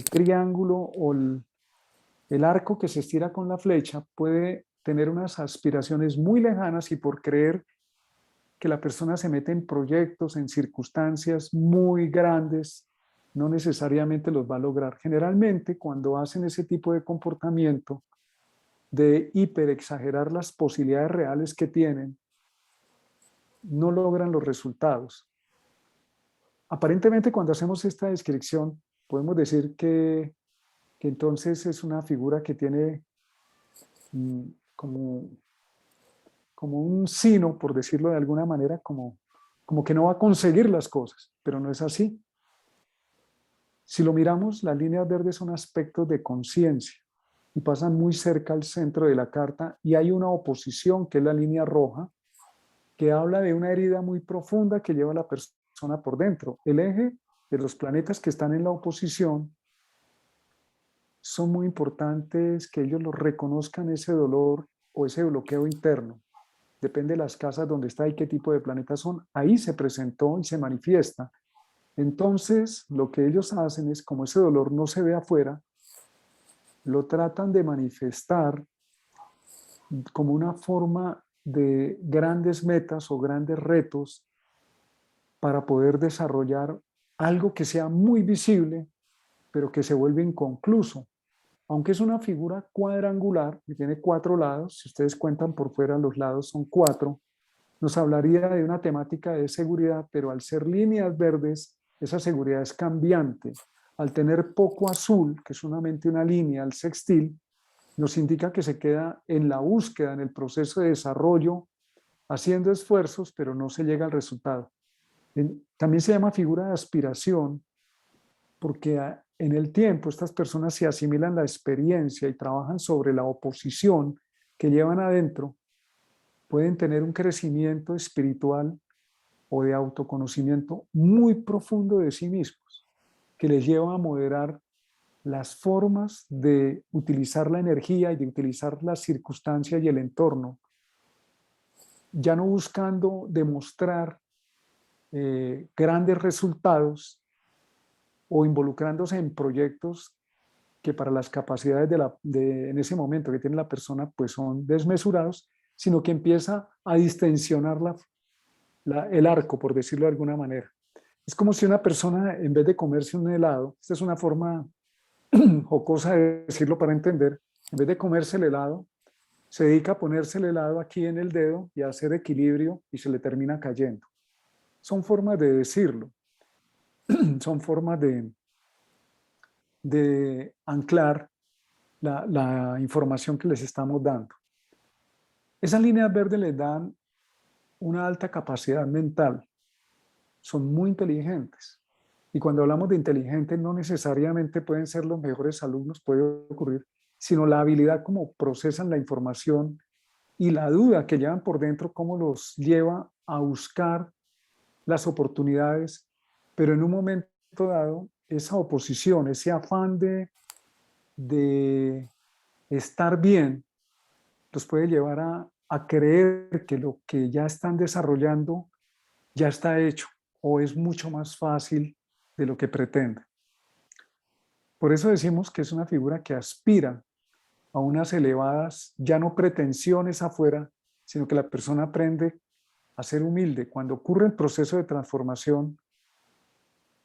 A: triángulo o el arco que se estira con la flecha puede tener unas aspiraciones muy lejanas y por creer que la persona se mete en proyectos, en circunstancias muy grandes, no necesariamente los va a lograr. Generalmente, cuando hacen ese tipo de comportamiento, de hiperexagerar las posibilidades reales que tienen, no logran los resultados. Aparentemente, cuando hacemos esta descripción, podemos decir que entonces es una figura que tiene como un sino, por decirlo de alguna manera, como que no va a conseguir las cosas, pero no es así. Si lo miramos, las líneas verdes son aspectos de conciencia y pasan muy cerca al centro de la carta y hay una oposición, que es la línea roja, que habla de una herida muy profunda que lleva a la persona por dentro. El eje de los planetas que están en la oposición son muy importantes que ellos lo reconozcan, ese dolor o ese bloqueo interno. depende de las casas donde está y qué tipo de planetas son, ahí se presentó y se manifiesta. Entonces, lo que ellos hacen es, como ese dolor no se ve afuera, lo tratan de manifestar como una forma de grandes metas o grandes retos para poder desarrollar algo que sea muy visible, pero que se vuelve inconcluso. Aunque es una figura cuadrangular que tiene 4 lados, si ustedes cuentan por fuera los lados son 4, nos hablaría de una temática de seguridad, pero al ser líneas verdes, esa seguridad es cambiante. Al tener poco azul, que es solamente una línea, el sextil, nos indica que se queda en la búsqueda, en el proceso de desarrollo, haciendo esfuerzos, pero no se llega al resultado. También se llama figura de aspiración, porque en el tiempo estas personas se asimilan la experiencia y trabajan sobre la oposición que llevan adentro, pueden tener un crecimiento espiritual o de autoconocimiento muy profundo de sí mismos, que les lleva a moderar las formas de utilizar la energía y de utilizar las circunstancias y el entorno, ya no buscando demostrar grandes resultados o involucrándose en proyectos que para las capacidades en ese momento que tiene la persona pues son desmesurados, sino que empieza a distensionar el arco, por decirlo de alguna manera. Es como si una persona, en vez de comerse un helado, esta es una forma jocosa de decirlo para entender, en vez de comerse el helado, se dedica a ponerse el helado aquí en el dedo y a hacer equilibrio y se le termina cayendo. Son formas de decirlo, son formas de anclar la información que les estamos dando. Esas líneas verdes les dan una alta capacidad mental, son muy inteligentes. Y cuando hablamos de inteligentes, no necesariamente pueden ser los mejores alumnos, puede ocurrir, sino la habilidad como procesan la información y la duda que llevan por dentro, cómo los lleva a buscar las oportunidades, pero en un momento dado, esa oposición, ese afán de estar bien, los puede llevar a creer que lo que ya están desarrollando ya está hecho o es mucho más fácil de lo que pretende. Por eso decimos que es una figura que aspira a unas elevadas, ya no pretensiones afuera, sino que la persona aprende a ser humilde. Cuando ocurre el proceso de transformación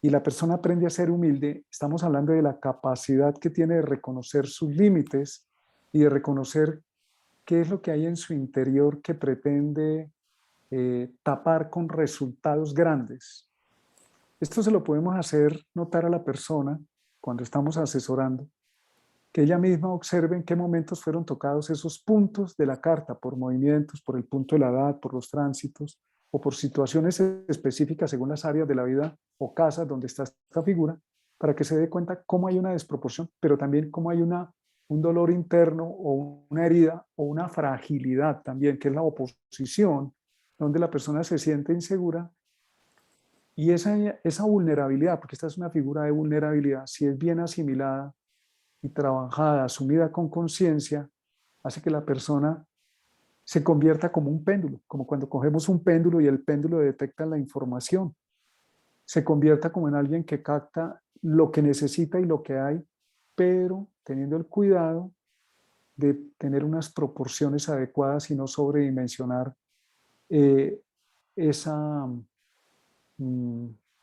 A: y la persona aprende a ser humilde, estamos hablando de la capacidad que tiene de reconocer sus límites y de reconocer qué es lo que hay en su interior que pretende tapar con resultados grandes. Esto se lo podemos hacer notar a la persona cuando estamos asesorando, que ella misma observe en qué momentos fueron tocados esos puntos de la carta, por movimientos, por el punto de la edad, por los tránsitos o por situaciones específicas según las áreas de la vida o casas donde está esta figura, para que se dé cuenta cómo hay una desproporción, pero también cómo hay un dolor interno o una herida o una fragilidad también, que es la oposición, donde la persona se siente insegura. Y esa vulnerabilidad, porque esta es una figura de vulnerabilidad, si es bien asimilada y trabajada, asumida con conciencia, hace que la persona se convierta como un péndulo, como cuando cogemos un péndulo y el péndulo detecta la información, se convierta como en alguien que capta lo que necesita y lo que hay, pero teniendo el cuidado de tener unas proporciones adecuadas y no sobredimensionar eh, esa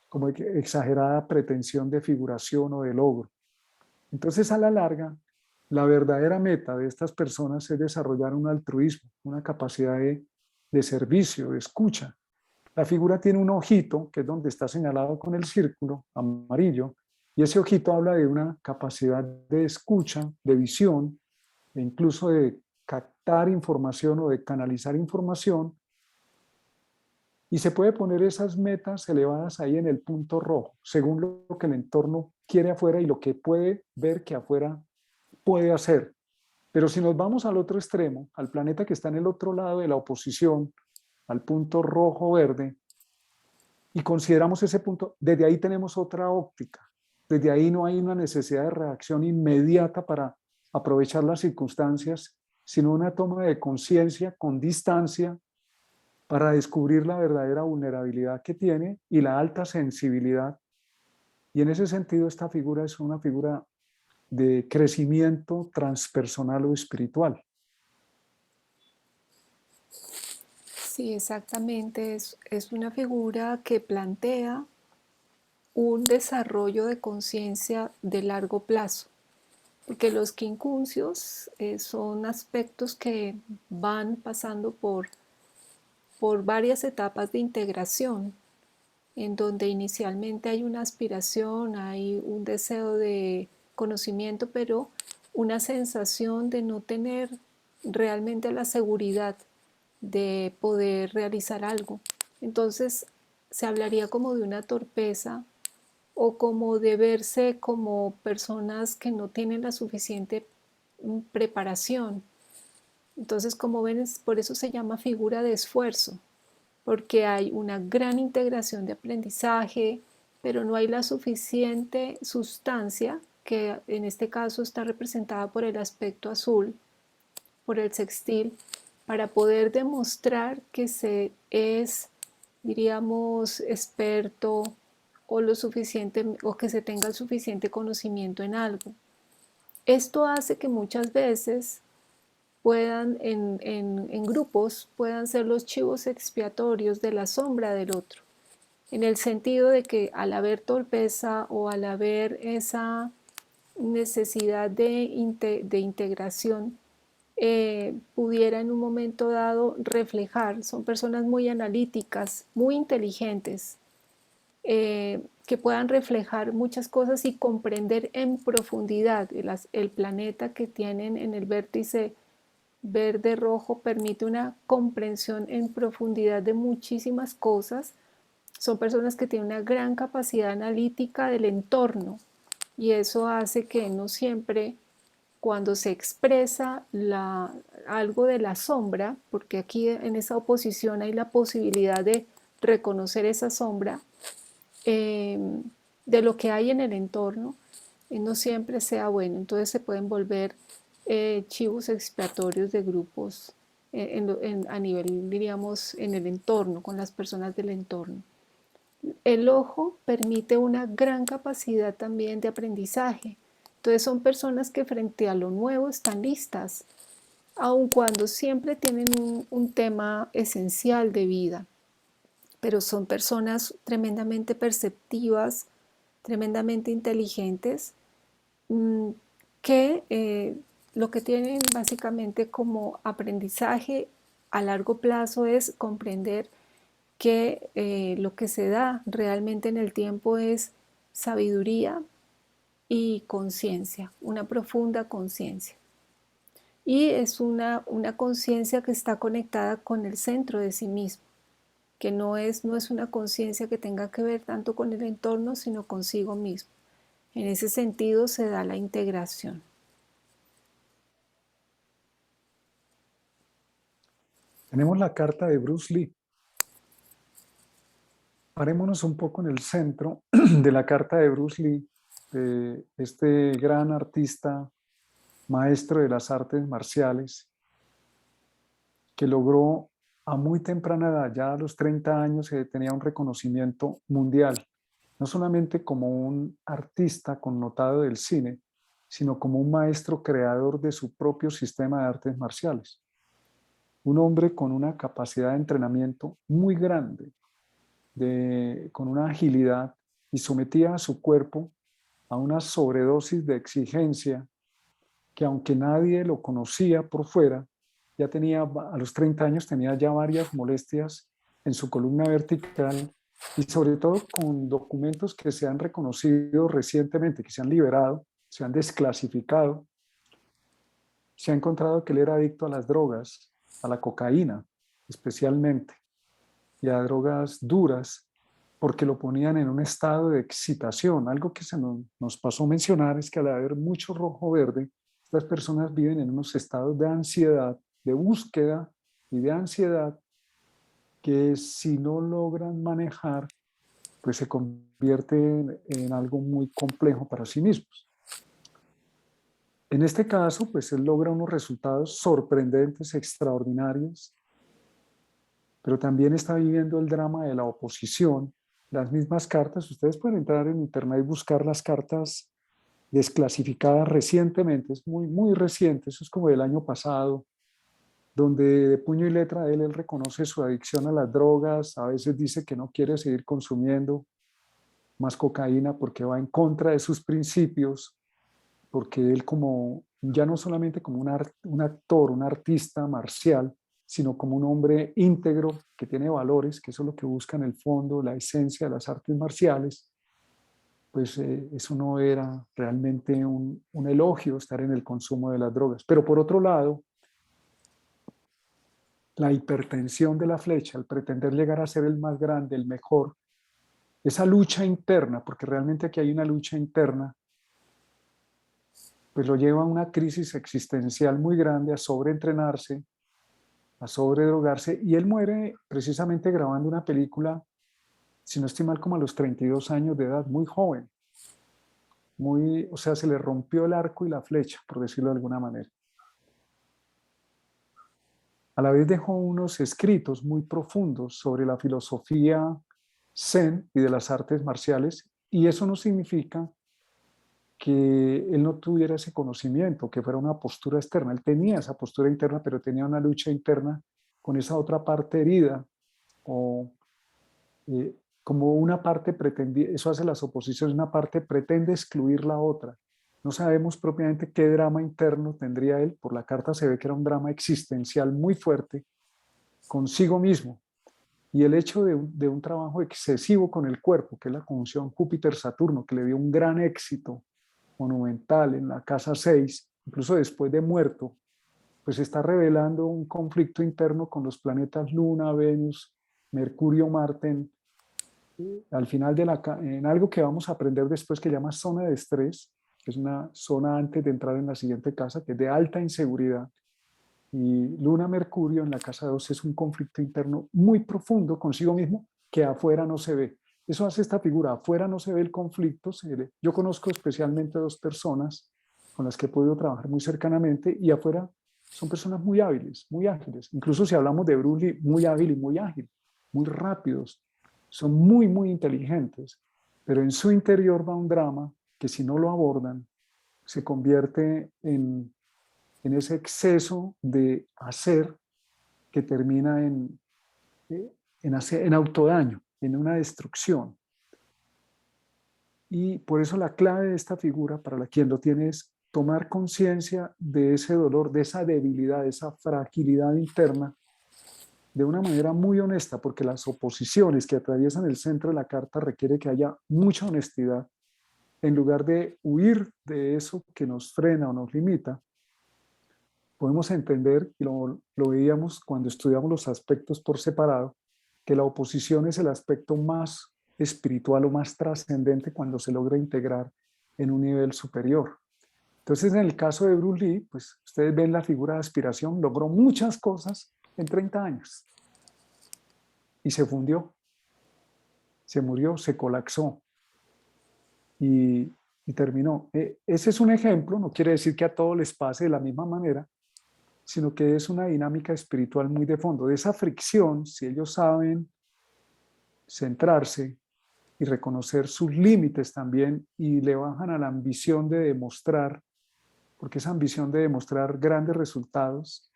A: como exagerada pretensión de figuración o de logro. Entonces, a la larga, la verdadera meta de estas personas es desarrollar un altruismo, una capacidad de servicio, de escucha. La figura tiene un ojito, que es donde está señalado con el círculo amarillo, y ese ojito habla de una capacidad de escucha, de visión, e incluso de captar información o de canalizar información, y se puede poner esas metas elevadas ahí en el punto rojo, según lo que el entorno quiere afuera y lo que puede ver que afuera puede hacer. Pero si nos vamos al otro extremo, al planeta que está en el otro lado de la oposición, al punto rojo-verde, y consideramos ese punto, desde ahí tenemos otra óptica. Desde ahí no hay una necesidad de reacción inmediata para aprovechar las circunstancias, sino una toma de conciencia con distancia para descubrir la verdadera vulnerabilidad que tiene y la alta sensibilidad. Y en ese sentido esta figura es una figura de crecimiento transpersonal o espiritual.
B: Sí, exactamente. Es una figura que plantea un desarrollo de conciencia de largo plazo, porque los quincunциos son aspectos que van pasando por varias etapas de integración, en donde inicialmente hay una aspiración, hay un deseo de conocimiento, pero una sensación de no tener realmente la seguridad de poder realizar algo. Entonces se hablaría como de una torpeza o como de verse como personas que no tienen la suficiente preparación. Entonces, como ven, por eso se llama figura de esfuerzo, porque hay una gran integración de aprendizaje, pero no hay la suficiente sustancia, que en este caso está representada por el aspecto azul, por el sextil, para poder demostrar que se es, diríamos, experto o lo suficiente o que se tenga el suficiente conocimiento en algo. Esto hace que muchas veces puedan en grupos puedan ser los chivos expiatorios de la sombra del otro, en el sentido de que al haber torpeza o al haber esa necesidad de integración, pudiera en un momento dado reflejar, son personas muy analíticas, muy inteligentes, que puedan reflejar muchas cosas y comprender en profundidad el planeta que tienen en el vértice verde rojo permite una comprensión en profundidad de muchísimas cosas. Son personas que tienen una gran capacidad analítica del entorno y eso hace que no siempre cuando se expresa algo de la sombra, porque aquí en esa oposición hay la posibilidad de reconocer esa sombra eh, de lo que hay en el entorno, no siempre sea bueno. Entonces se pueden volver chivos expiatorios de grupos a nivel, diríamos, en el entorno, con las personas del entorno. El ojo permite una gran capacidad también de aprendizaje. Entonces son personas que frente a lo nuevo están listas, aun cuando siempre tienen un tema esencial de vida, pero son personas tremendamente perceptivas, tremendamente inteligentes, que lo que tienen básicamente como aprendizaje a largo plazo es comprender que lo que se da realmente en el tiempo es sabiduría y conciencia, una profunda conciencia. Y es una conciencia que está conectada con el centro de sí mismo, que no es una conciencia que tenga que ver tanto con el entorno, sino consigo mismo. En ese sentido se da la integración.
A: Tenemos la carta de Bruce Lee. Parémonos un poco en el centro de la carta de Bruce Lee, de este gran artista, maestro de las artes marciales, que logró a muy temprana edad, ya a los 30 años, tenía un reconocimiento mundial, no solamente como un artista connotado del cine, sino como un maestro creador de su propio sistema de artes marciales. Un hombre con una capacidad de entrenamiento muy grande, con una agilidad, y sometía a su cuerpo a una sobredosis de exigencia que, aunque nadie lo conocía por fuera, ya tenía, a los 30 años tenía ya varias molestias en su columna vertical, y sobre todo con documentos que se han reconocido recientemente, que se han liberado, se han desclasificado. Se ha encontrado que él era adicto a las drogas, a la cocaína especialmente, y a drogas duras, porque lo ponían en un estado de excitación. Algo que nos pasó a mencionar es que al haber mucho rojo verde, estas personas viven en unos estados de ansiedad, de búsqueda y de ansiedad, que si no logran manejar, pues se convierte en algo muy complejo para sí mismos. En este caso, pues él logra unos resultados sorprendentes, extraordinarios, pero también está viviendo el drama de la oposición. Las mismas cartas, ustedes pueden entrar en internet y buscar las cartas desclasificadas recientemente, es muy, muy reciente, eso es como del año pasado, donde de puño y letra él reconoce su adicción a las drogas, a veces dice que no quiere seguir consumiendo más cocaína porque va en contra de sus principios, porque él como, ya no solamente como un actor, un artista marcial, sino como un hombre íntegro que tiene valores, que eso es lo que busca en el fondo, la esencia de las artes marciales, pues eso no era realmente un elogio estar en el consumo de las drogas. Pero por otro lado, la hipertensión de la flecha, el pretender llegar a ser el más grande, el mejor, esa lucha interna, porque realmente aquí hay una lucha interna, pues lo lleva a una crisis existencial muy grande, a sobreentrenarse, a sobredrogarse, y él muere precisamente grabando una película, si no estoy mal, como a los 32 años de edad, muy joven, muy, o sea, se le rompió el arco y la flecha, por decirlo de alguna manera. A la vez dejó unos escritos muy profundos sobre la filosofía zen y de las artes marciales, y eso no significa que él no tuviera ese conocimiento, que fuera una postura externa. Él tenía esa postura interna, pero tenía una lucha interna con esa otra parte herida, o eh, como una parte pretendía, eso hace las oposiciones, una parte pretende excluir la otra. No sabemos propiamente qué drama interno tendría él, por la carta se ve que era un drama existencial muy fuerte consigo mismo. Y el hecho de un trabajo excesivo con el cuerpo, que es la conjunción Júpiter-Saturno, que le dio un gran éxito monumental en la casa 6, incluso después de muerto, pues está revelando un conflicto interno con los planetas Luna, Venus, Mercurio, Marte, al final en algo que vamos a aprender después que llama zona de estrés, que es una zona antes de entrar en la siguiente casa, que es de alta inseguridad. Y Luna Mercurio en la casa 2 es un conflicto interno muy profundo consigo mismo que afuera no se ve. Eso hace esta figura, afuera no se ve el conflicto. Yo conozco especialmente dos personas con las que he podido trabajar muy cercanamente y afuera son personas muy hábiles, muy ágiles. Incluso si hablamos de Bruce Lee, muy hábil y muy ágil, muy rápidos, son muy, muy inteligentes. Pero en su interior va un drama que si no lo abordan se convierte en ese exceso de hacer que termina en autodaño, en una destrucción. Y por eso la clave de esta figura, para quien lo tiene, es tomar conciencia de ese dolor, de esa debilidad, de esa fragilidad interna, de una manera muy honesta, porque las oposiciones que atraviesan el centro de la carta requiere que haya mucha honestidad, en lugar de huir de eso que nos frena o nos limita. Podemos entender, y lo veíamos cuando estudiamos los aspectos por separado, que la oposición es el aspecto más espiritual o más trascendente cuando se logra integrar en un nivel superior. Entonces, en el caso de Bruce Lee, pues ustedes ven la figura de aspiración, logró muchas cosas en 30 años y se fundió, se murió, se colapsó y terminó. Ese es un ejemplo, no quiere decir que a todos les pase de la misma manera, sino que es una dinámica espiritual muy de fondo. De esa fricción, si ellos saben centrarse y reconocer sus límites también y le bajan a la ambición de demostrar, porque esa ambición de demostrar grandes resultados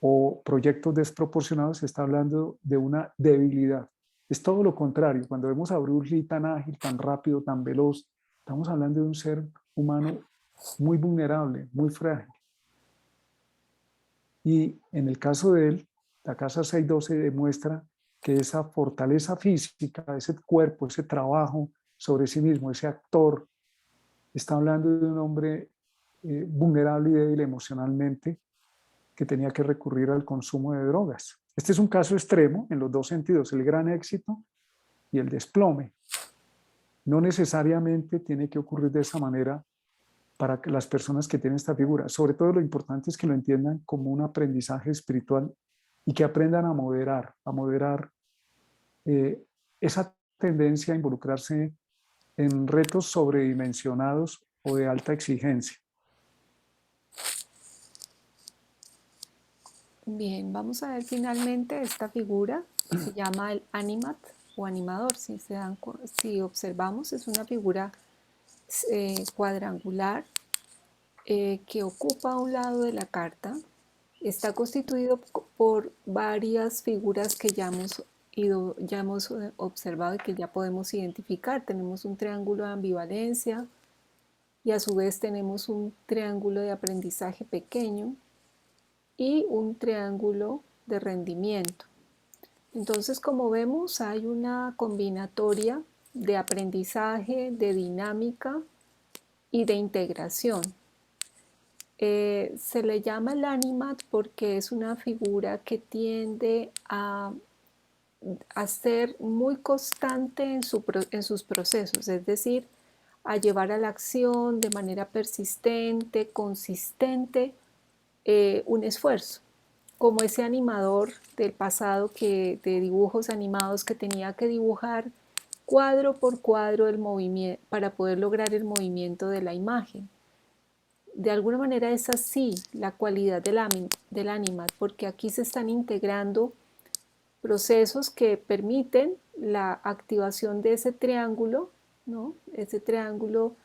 A: o proyectos desproporcionados se está hablando de una debilidad. Es todo lo contrario. Cuando vemos a Bruce Lee tan ágil, tan rápido, tan veloz, estamos hablando de un ser humano muy vulnerable, muy frágil. Y en el caso de él, la casa 612 demuestra que esa fortaleza física, ese cuerpo, ese trabajo sobre sí mismo, ese actor, está hablando de un hombre vulnerable y débil emocionalmente que tenía que recurrir al consumo de drogas. Este es un caso extremo en los dos sentidos, el gran éxito y el desplome. No necesariamente tiene que ocurrir de esa manera para que las personas que tienen esta figura. Sobre todo lo importante es que lo entiendan como un aprendizaje espiritual y que aprendan a moderar esa tendencia a involucrarse en retos sobredimensionados o de alta exigencia.
B: Bien, vamos a ver finalmente esta figura que se llama el animat o animador. Si observamos, es una figura cuadrangular que ocupa un lado de la carta. Está constituido por varias figuras que ya hemos observado y que ya podemos identificar. Tenemos un triángulo de ambivalencia y a su vez tenemos un triángulo de aprendizaje pequeño y un triángulo de rendimiento. Entonces, como vemos, hay una combinatoria de aprendizaje, de dinámica y de integración. Se le llama el animat porque es una figura que tiende a ser muy constante en sus procesos, es decir, a llevar a la acción de manera persistente, consistente, un esfuerzo, como ese animador del pasado de dibujos animados que tenía que dibujar cuadro por cuadro el movimiento para poder lograr el movimiento de la imagen. De alguna manera es así la cualidad del animat, porque aquí se están integrando procesos que permiten la activación de ese triángulo, ¿no? Ese triángulo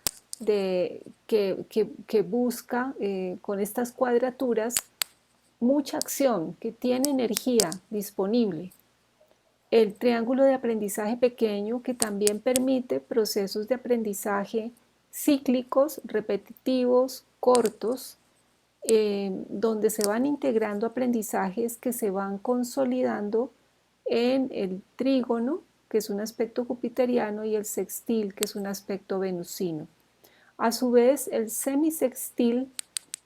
B: que busca con estas cuadraturas mucha acción, que tiene energía disponible. El triángulo de aprendizaje pequeño, que también permite procesos de aprendizaje cíclicos, repetitivos, cortos, donde se van integrando aprendizajes que se van consolidando en el trígono, que es un aspecto jupiteriano, y el sextil, que es un aspecto venusino. A su vez, el semisextil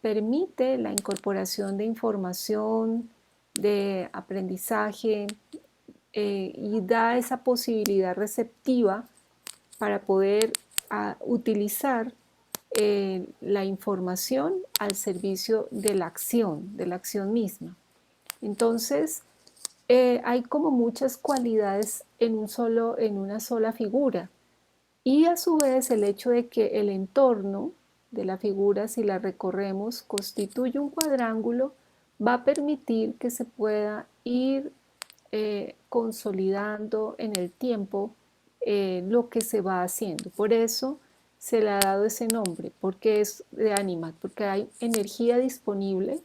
B: permite la incorporación de información, de aprendizaje, y da esa posibilidad receptiva para poder utilizar la información al servicio de la acción misma. Entonces, hay como muchas cualidades en una sola figura, y a su vez el hecho de que el entorno de la figura, si la recorremos, constituye un cuadrángulo, va a permitir que se pueda ir consolidando en el tiempo lo que se va haciendo. Por eso se le ha dado ese nombre, porque es de animat, porque hay energía disponible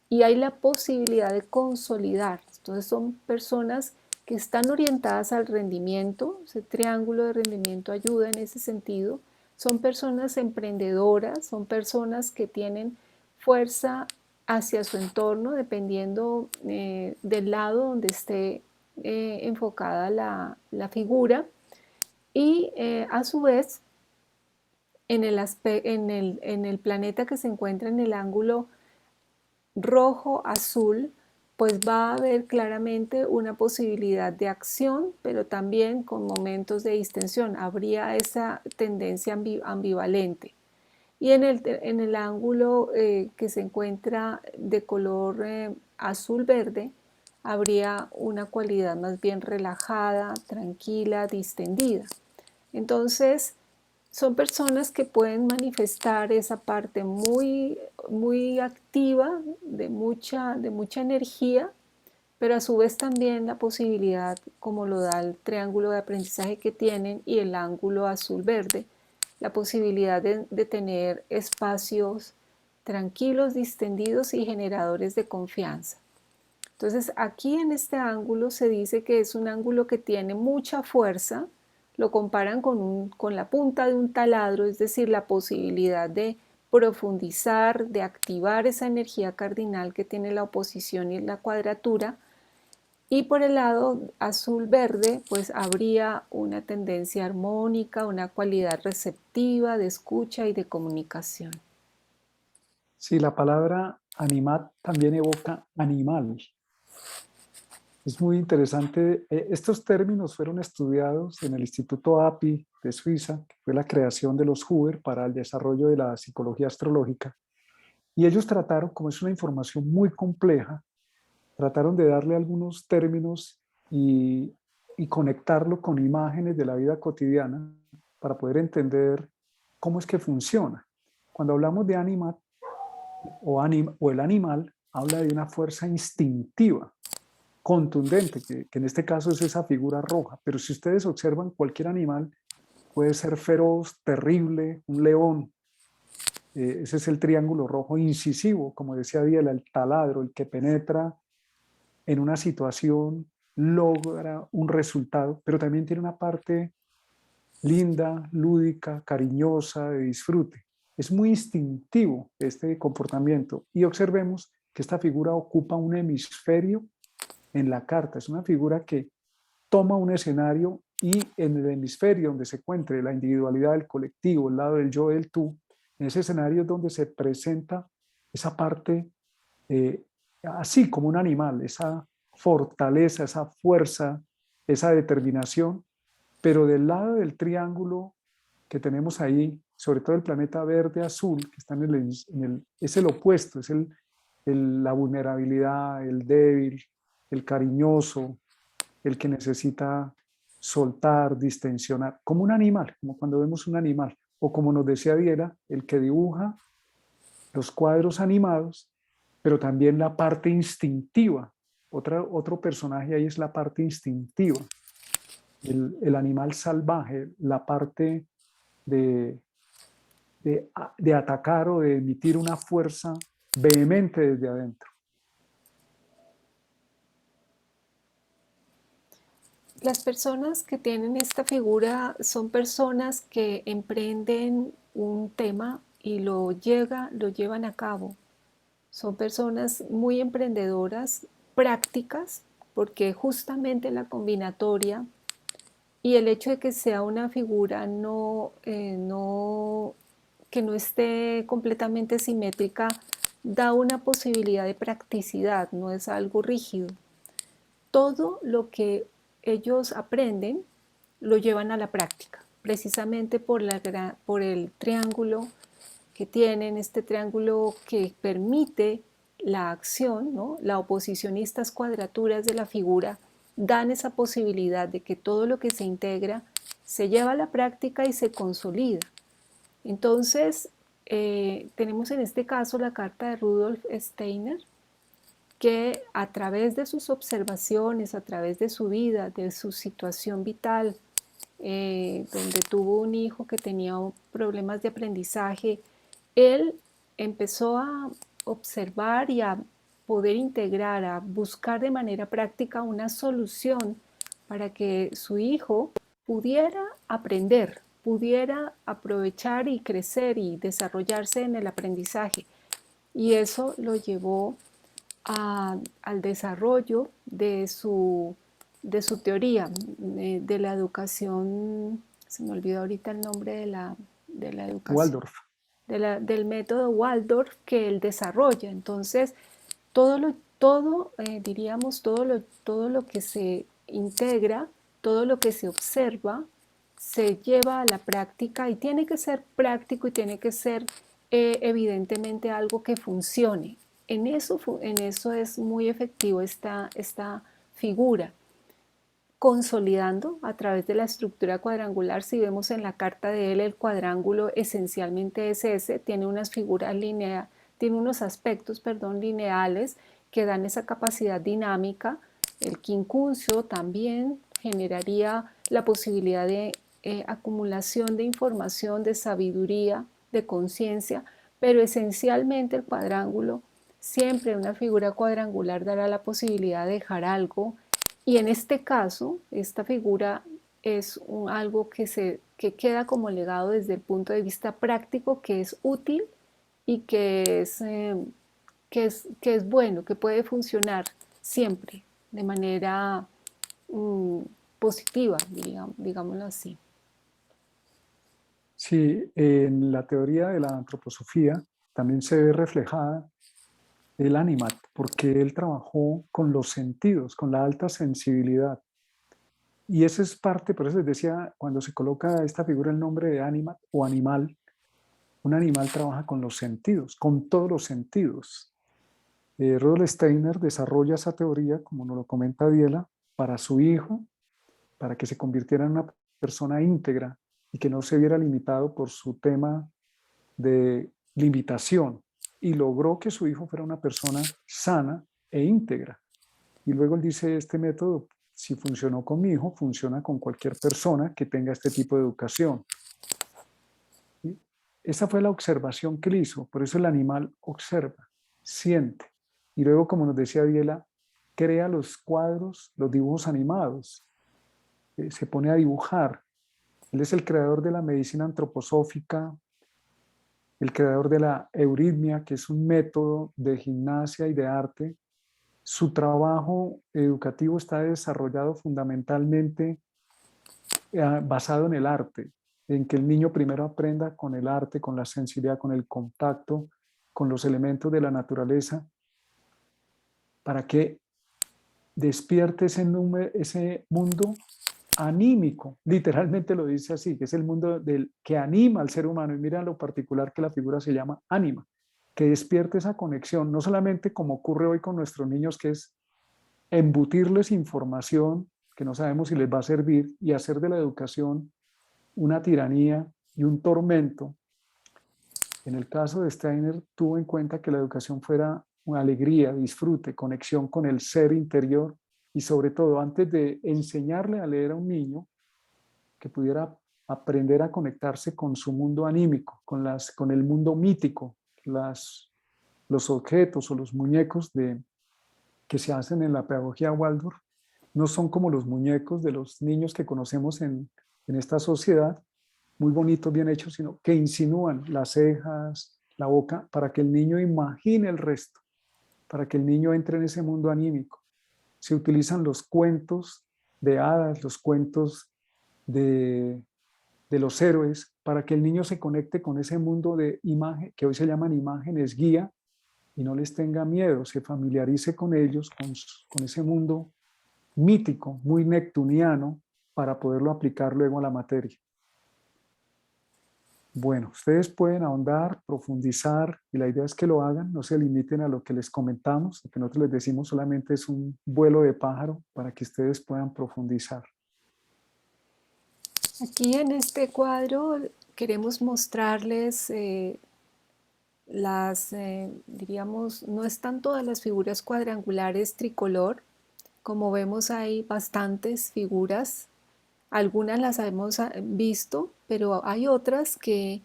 B: y hay la posibilidad de consolidar. Entonces son personas que están orientadas al rendimiento, ese triángulo de rendimiento ayuda en ese sentido. Son personas emprendedoras, son personas que tienen fuerza hacia su entorno, dependiendo del lado donde esté enfocada la figura. Y a su vez, en el planeta que se encuentra en el ángulo rojo-azul, pues va a haber claramente una posibilidad de acción, pero también con momentos de distensión. Habría esa tendencia ambivalente. Y en el ángulo que se encuentra de color azul-verde, habría una cualidad más bien relajada, tranquila, distendida. Entonces, son personas que pueden manifestar esa parte muy, muy activa, de mucha energía, pero a su vez también la posibilidad, como lo da el triángulo de aprendizaje que tienen y el ángulo azul-verde, la posibilidad de tener espacios tranquilos, distendidos y generadores de confianza. Entonces aquí en este ángulo se dice que es un ángulo que tiene mucha fuerza, lo comparan con la punta de un taladro, es decir, la posibilidad de profundizar, de activar esa energía cardinal que tiene la oposición y la cuadratura. Y por el lado azul-verde, pues habría una tendencia armónica, una cualidad receptiva, de escucha y de comunicación.
A: Sí, la palabra animat también evoca animal. Es muy interesante. Estos términos fueron estudiados en el Instituto API de Suiza, que fue la creación de los Hoover para el desarrollo de la psicología astrológica. Y ellos trataron, como es una información muy compleja, trataron de darle algunos términos y conectarlo con imágenes de la vida cotidiana para poder entender cómo es que funciona. Cuando hablamos de animat o el animal, habla de una fuerza instintiva, contundente, que en este caso es esa figura roja. Pero si ustedes observan, cualquier animal puede ser feroz, terrible, un león. Ese es el triángulo rojo incisivo, como decía Diela, el taladro, el que penetra en una situación, logra un resultado, pero también tiene una parte linda, lúdica, cariñosa, de disfrute. Es muy instintivo este comportamiento y observemos que esta figura ocupa un hemisferio en la carta. Es una figura que toma un escenario y en el hemisferio donde se encuentre la individualidad del colectivo, el lado del yo, del tú, en ese escenario es donde se presenta esa parte eh, así como un animal, esa fortaleza, esa fuerza, esa determinación, pero del lado del triángulo que tenemos ahí, sobre todo el planeta verde-azul, que está es el opuesto, es la vulnerabilidad, el débil, el cariñoso, el que necesita soltar, distensionar, como un animal, como cuando vemos un animal, o como nos decía Diera, el que dibuja los cuadros animados, pero también la parte instintiva. Otro personaje ahí es la parte instintiva, el animal salvaje, la parte de, de atacar o de emitir una fuerza vehemente desde adentro.
B: Las personas que tienen esta figura son personas que emprenden un tema y lo llevan a cabo. Son personas muy emprendedoras, prácticas, porque justamente la combinatoria y el hecho de que sea una figura que no esté completamente simétrica da una posibilidad de practicidad, no es algo rígido. Todo lo que ellos aprenden lo llevan a la práctica, precisamente por el triángulo que tienen, este triángulo que permite la acción, ¿no? La oposición y estas cuadraturas de la figura dan esa posibilidad de que todo lo que se integra se lleva a la práctica y se consolida. Entonces, tenemos en este caso la carta de Rudolf Steiner, que a través de sus observaciones, a través de su vida, de su situación vital, donde tuvo un hijo que tenía problemas de aprendizaje, él empezó a observar y a poder integrar, a buscar de manera práctica una solución para que su hijo pudiera aprender, pudiera aprovechar y crecer y desarrollarse en el aprendizaje. Y eso lo llevó al desarrollo de su teoría, de la educación, se me olvidó ahorita el nombre de la educación,
A: Waldorf.
B: del método Waldorf que él desarrolla. Entonces, diríamos, todo lo que se integra, todo lo que se observa, se lleva a la práctica y tiene que ser práctico y tiene que ser evidentemente algo que funcione. En eso es muy efectivo esta figura, consolidando a través de la estructura cuadrangular. Si vemos en la carta de él, el cuadrángulo esencialmente es ese, tiene unas figuras lineales, tiene unos aspectos, perdón, lineales que dan esa capacidad dinámica. El quincuncio también generaría la posibilidad de acumulación de información, de sabiduría, de conciencia, pero esencialmente el cuadrángulo, siempre una figura cuadrangular dará la posibilidad de dejar algo, y en este caso, esta figura es algo que queda como legado desde el punto de vista práctico, que es útil y que es bueno, que puede funcionar siempre de manera mm, positiva, digámoslo así.
A: Sí, en la teoría de la antroposofía también se ve reflejada el Animat, porque él trabajó con los sentidos, con la alta sensibilidad. Y eso es parte, por eso les decía, cuando se coloca esta figura el nombre de Animat o animal, un animal trabaja con los sentidos, con todos los sentidos. Rudolf Steiner desarrolla esa teoría, como nos lo comenta Diela, para su hijo, para que se convirtiera en una persona íntegra y que no se viera limitado por su tema de limitación. y logró que su hijo fuera una persona sana e íntegra. Y luego él dice, este método, si funcionó con mi hijo, funciona con cualquier persona que tenga este tipo de educación. ¿Sí? Esa fue la observación que él hizo, por eso el animal observa, siente. Y luego, como nos decía Biela, crea los cuadros, los dibujos animados, se pone a dibujar. Él es el creador de la medicina antroposófica, el creador de la euritmia, que es un método de gimnasia y de arte. Su trabajo educativo está desarrollado fundamentalmente basado en el arte, en que el niño primero aprenda con el arte, con la sensibilidad, con el contacto, con los elementos de la naturaleza, para que despierte ese mundo anímico, literalmente lo dice así, que es el mundo que anima al ser humano. Y mira lo particular que la figura se llama ánima, que despierte esa conexión, no solamente como ocurre hoy con nuestros niños, que es embutirles información que no sabemos si les va a servir y hacer de la educación una tiranía y un tormento. En el caso de Steiner, tuvo en cuenta que la educación fuera una alegría, disfrute, conexión con el ser interior y sobre todo, antes de enseñarle a leer a un niño, que pudiera aprender a conectarse con su mundo anímico, con el mundo mítico, los objetos o los muñecos que se hacen en la pedagogía Waldorf no son como los muñecos de los niños que conocemos en esta sociedad, muy bonitos, bien hechos, sino que insinúan las cejas, la boca, para que el niño imagine el resto, para que el niño entre en ese mundo anímico. Se utilizan los cuentos de hadas, los cuentos de, de los héroes, para que el niño se conecte con ese mundo de imagen, que hoy se llaman imágenes guía, y no les tenga miedo, se familiarice con ellos, con ese mundo mítico, muy neptuniano, para poderlo aplicar luego a la materia. Bueno, ustedes pueden ahondar, profundizar, y la idea es que lo hagan, no se limiten a lo que les comentamos, lo que nosotros les decimos solamente es un vuelo de pájaro para que ustedes puedan profundizar.
B: Aquí en este cuadro queremos mostrarles diríamos, no están todas las figuras cuadrangulares tricolor. Como vemos hay bastantes figuras, algunas las hemos visto, pero hay otras que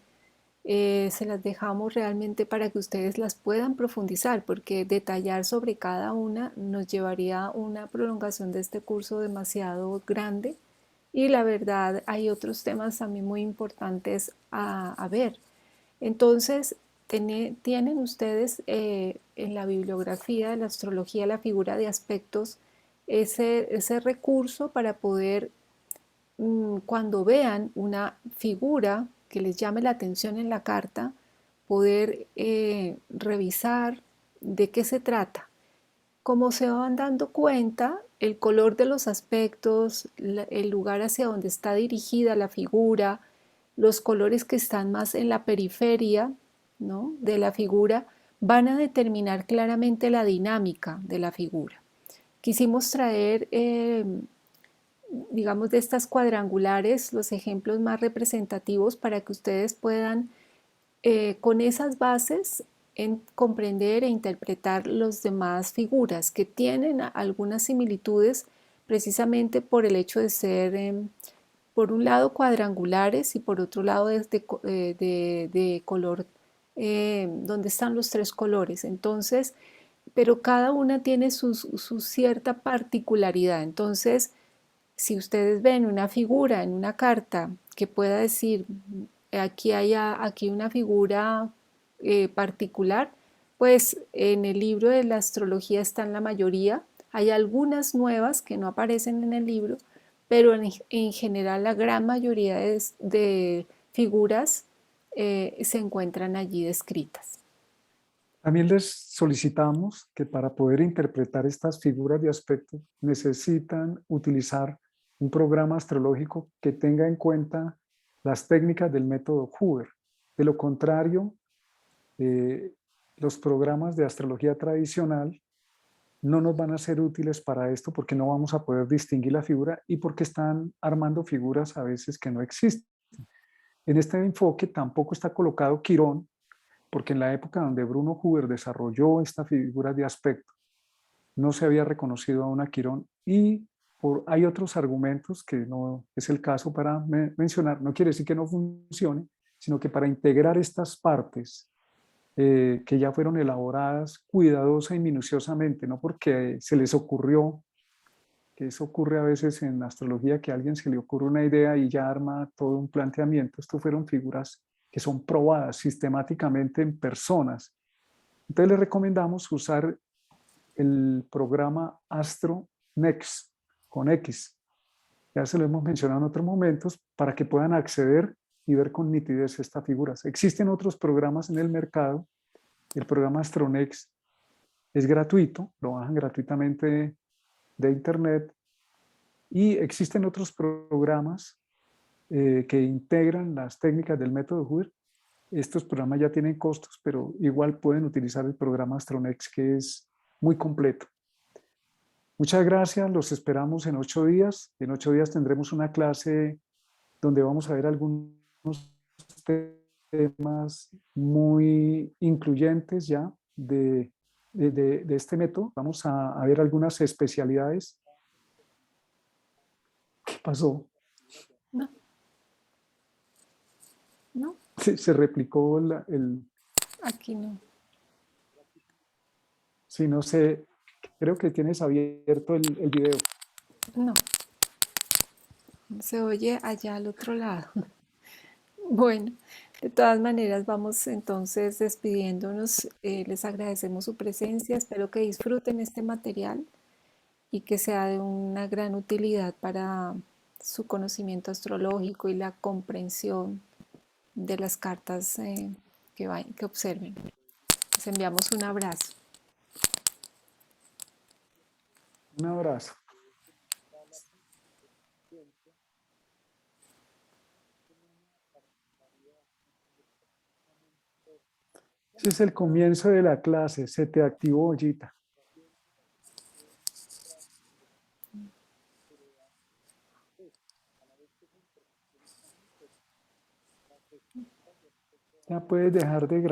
B: se las dejamos realmente para que ustedes las puedan profundizar, porque detallar sobre cada una nos llevaría una prolongación de este curso demasiado grande y la verdad hay otros temas también muy importantes a ver. Entonces, tienen ustedes en la bibliografía de la astrología la figura de aspectos, ese recurso para poder, cuando vean una figura que les llame la atención en la carta, poder revisar de qué se trata. Como se van dando cuenta, el color de los aspectos, el lugar hacia donde está dirigida la figura, los colores que están más en la periferia, ¿no?, de la figura, van a determinar claramente la dinámica de la figura. Quisimos traer, digamos, de estas cuadrangulares los ejemplos más representativos para que ustedes puedan, con esas bases, comprender e interpretar las demás figuras que tienen algunas similitudes precisamente por el hecho de ser, por un lado cuadrangulares y por otro lado de color, donde están los tres colores. Entonces, pero cada una tiene su cierta particularidad. Entonces, si ustedes ven una figura en una carta que pueda decir, aquí una figura particular, pues en el libro de la astrología están la mayoría. Hay algunas nuevas que no aparecen en el libro, pero en general la gran mayoría de figuras se encuentran allí descritas.
A: También les solicitamos que para poder interpretar estas figuras de aspecto necesitan utilizar un programa astrológico que tenga en cuenta las técnicas del método Huber. De lo contrario, los programas de astrología tradicional no nos van a ser útiles para esto porque no vamos a poder distinguir la figura y porque están armando figuras a veces que no existen. En este enfoque tampoco está colocado Quirón, porque en la época donde Bruno Huber desarrolló esta figura de aspecto, no se había reconocido a una Quirón y hay otros argumentos que no es el caso para mencionar. No quiere decir que no funcione, sino que para integrar estas partes que ya fueron elaboradas cuidadosa y minuciosamente, no porque se les ocurrió, que eso ocurre a veces en astrología, que a alguien se le ocurre una idea y ya arma todo un planteamiento. Esto fueron figuras que son probadas sistemáticamente en personas. Entonces les recomendamos usar el programa Astro Next con X. Ya se lo hemos mencionado en otros momentos para que puedan acceder y ver con nitidez estas figuras. Existen otros programas en el mercado. El programa Astronext es gratuito, lo bajan gratuitamente de internet y existen otros programas que integran las técnicas del método Hoover. Estos programas ya tienen costos, pero igual pueden utilizar el programa Astronext, que es muy completo. Muchas gracias, los esperamos en 8 días. En 8 días tendremos una clase donde vamos a ver algunos temas muy incluyentes ya de este método. Vamos a ver algunas especialidades. ¿Qué pasó?
B: No, no,
A: Se replicó
B: aquí no.
A: sí, no sé, creo que tienes abierto el video.
B: No, se oye allá al otro lado. Bueno, de todas maneras vamos entonces despidiéndonos. Les agradecemos su presencia. Espero que disfruten este material y que sea de una gran utilidad para su conocimiento astrológico y la comprensión de las cartas que observen. Les enviamos un abrazo.
A: Un abrazo. Ese es el comienzo de la clase. Se te activó, Ollita. Ya puedes dejar de grabar.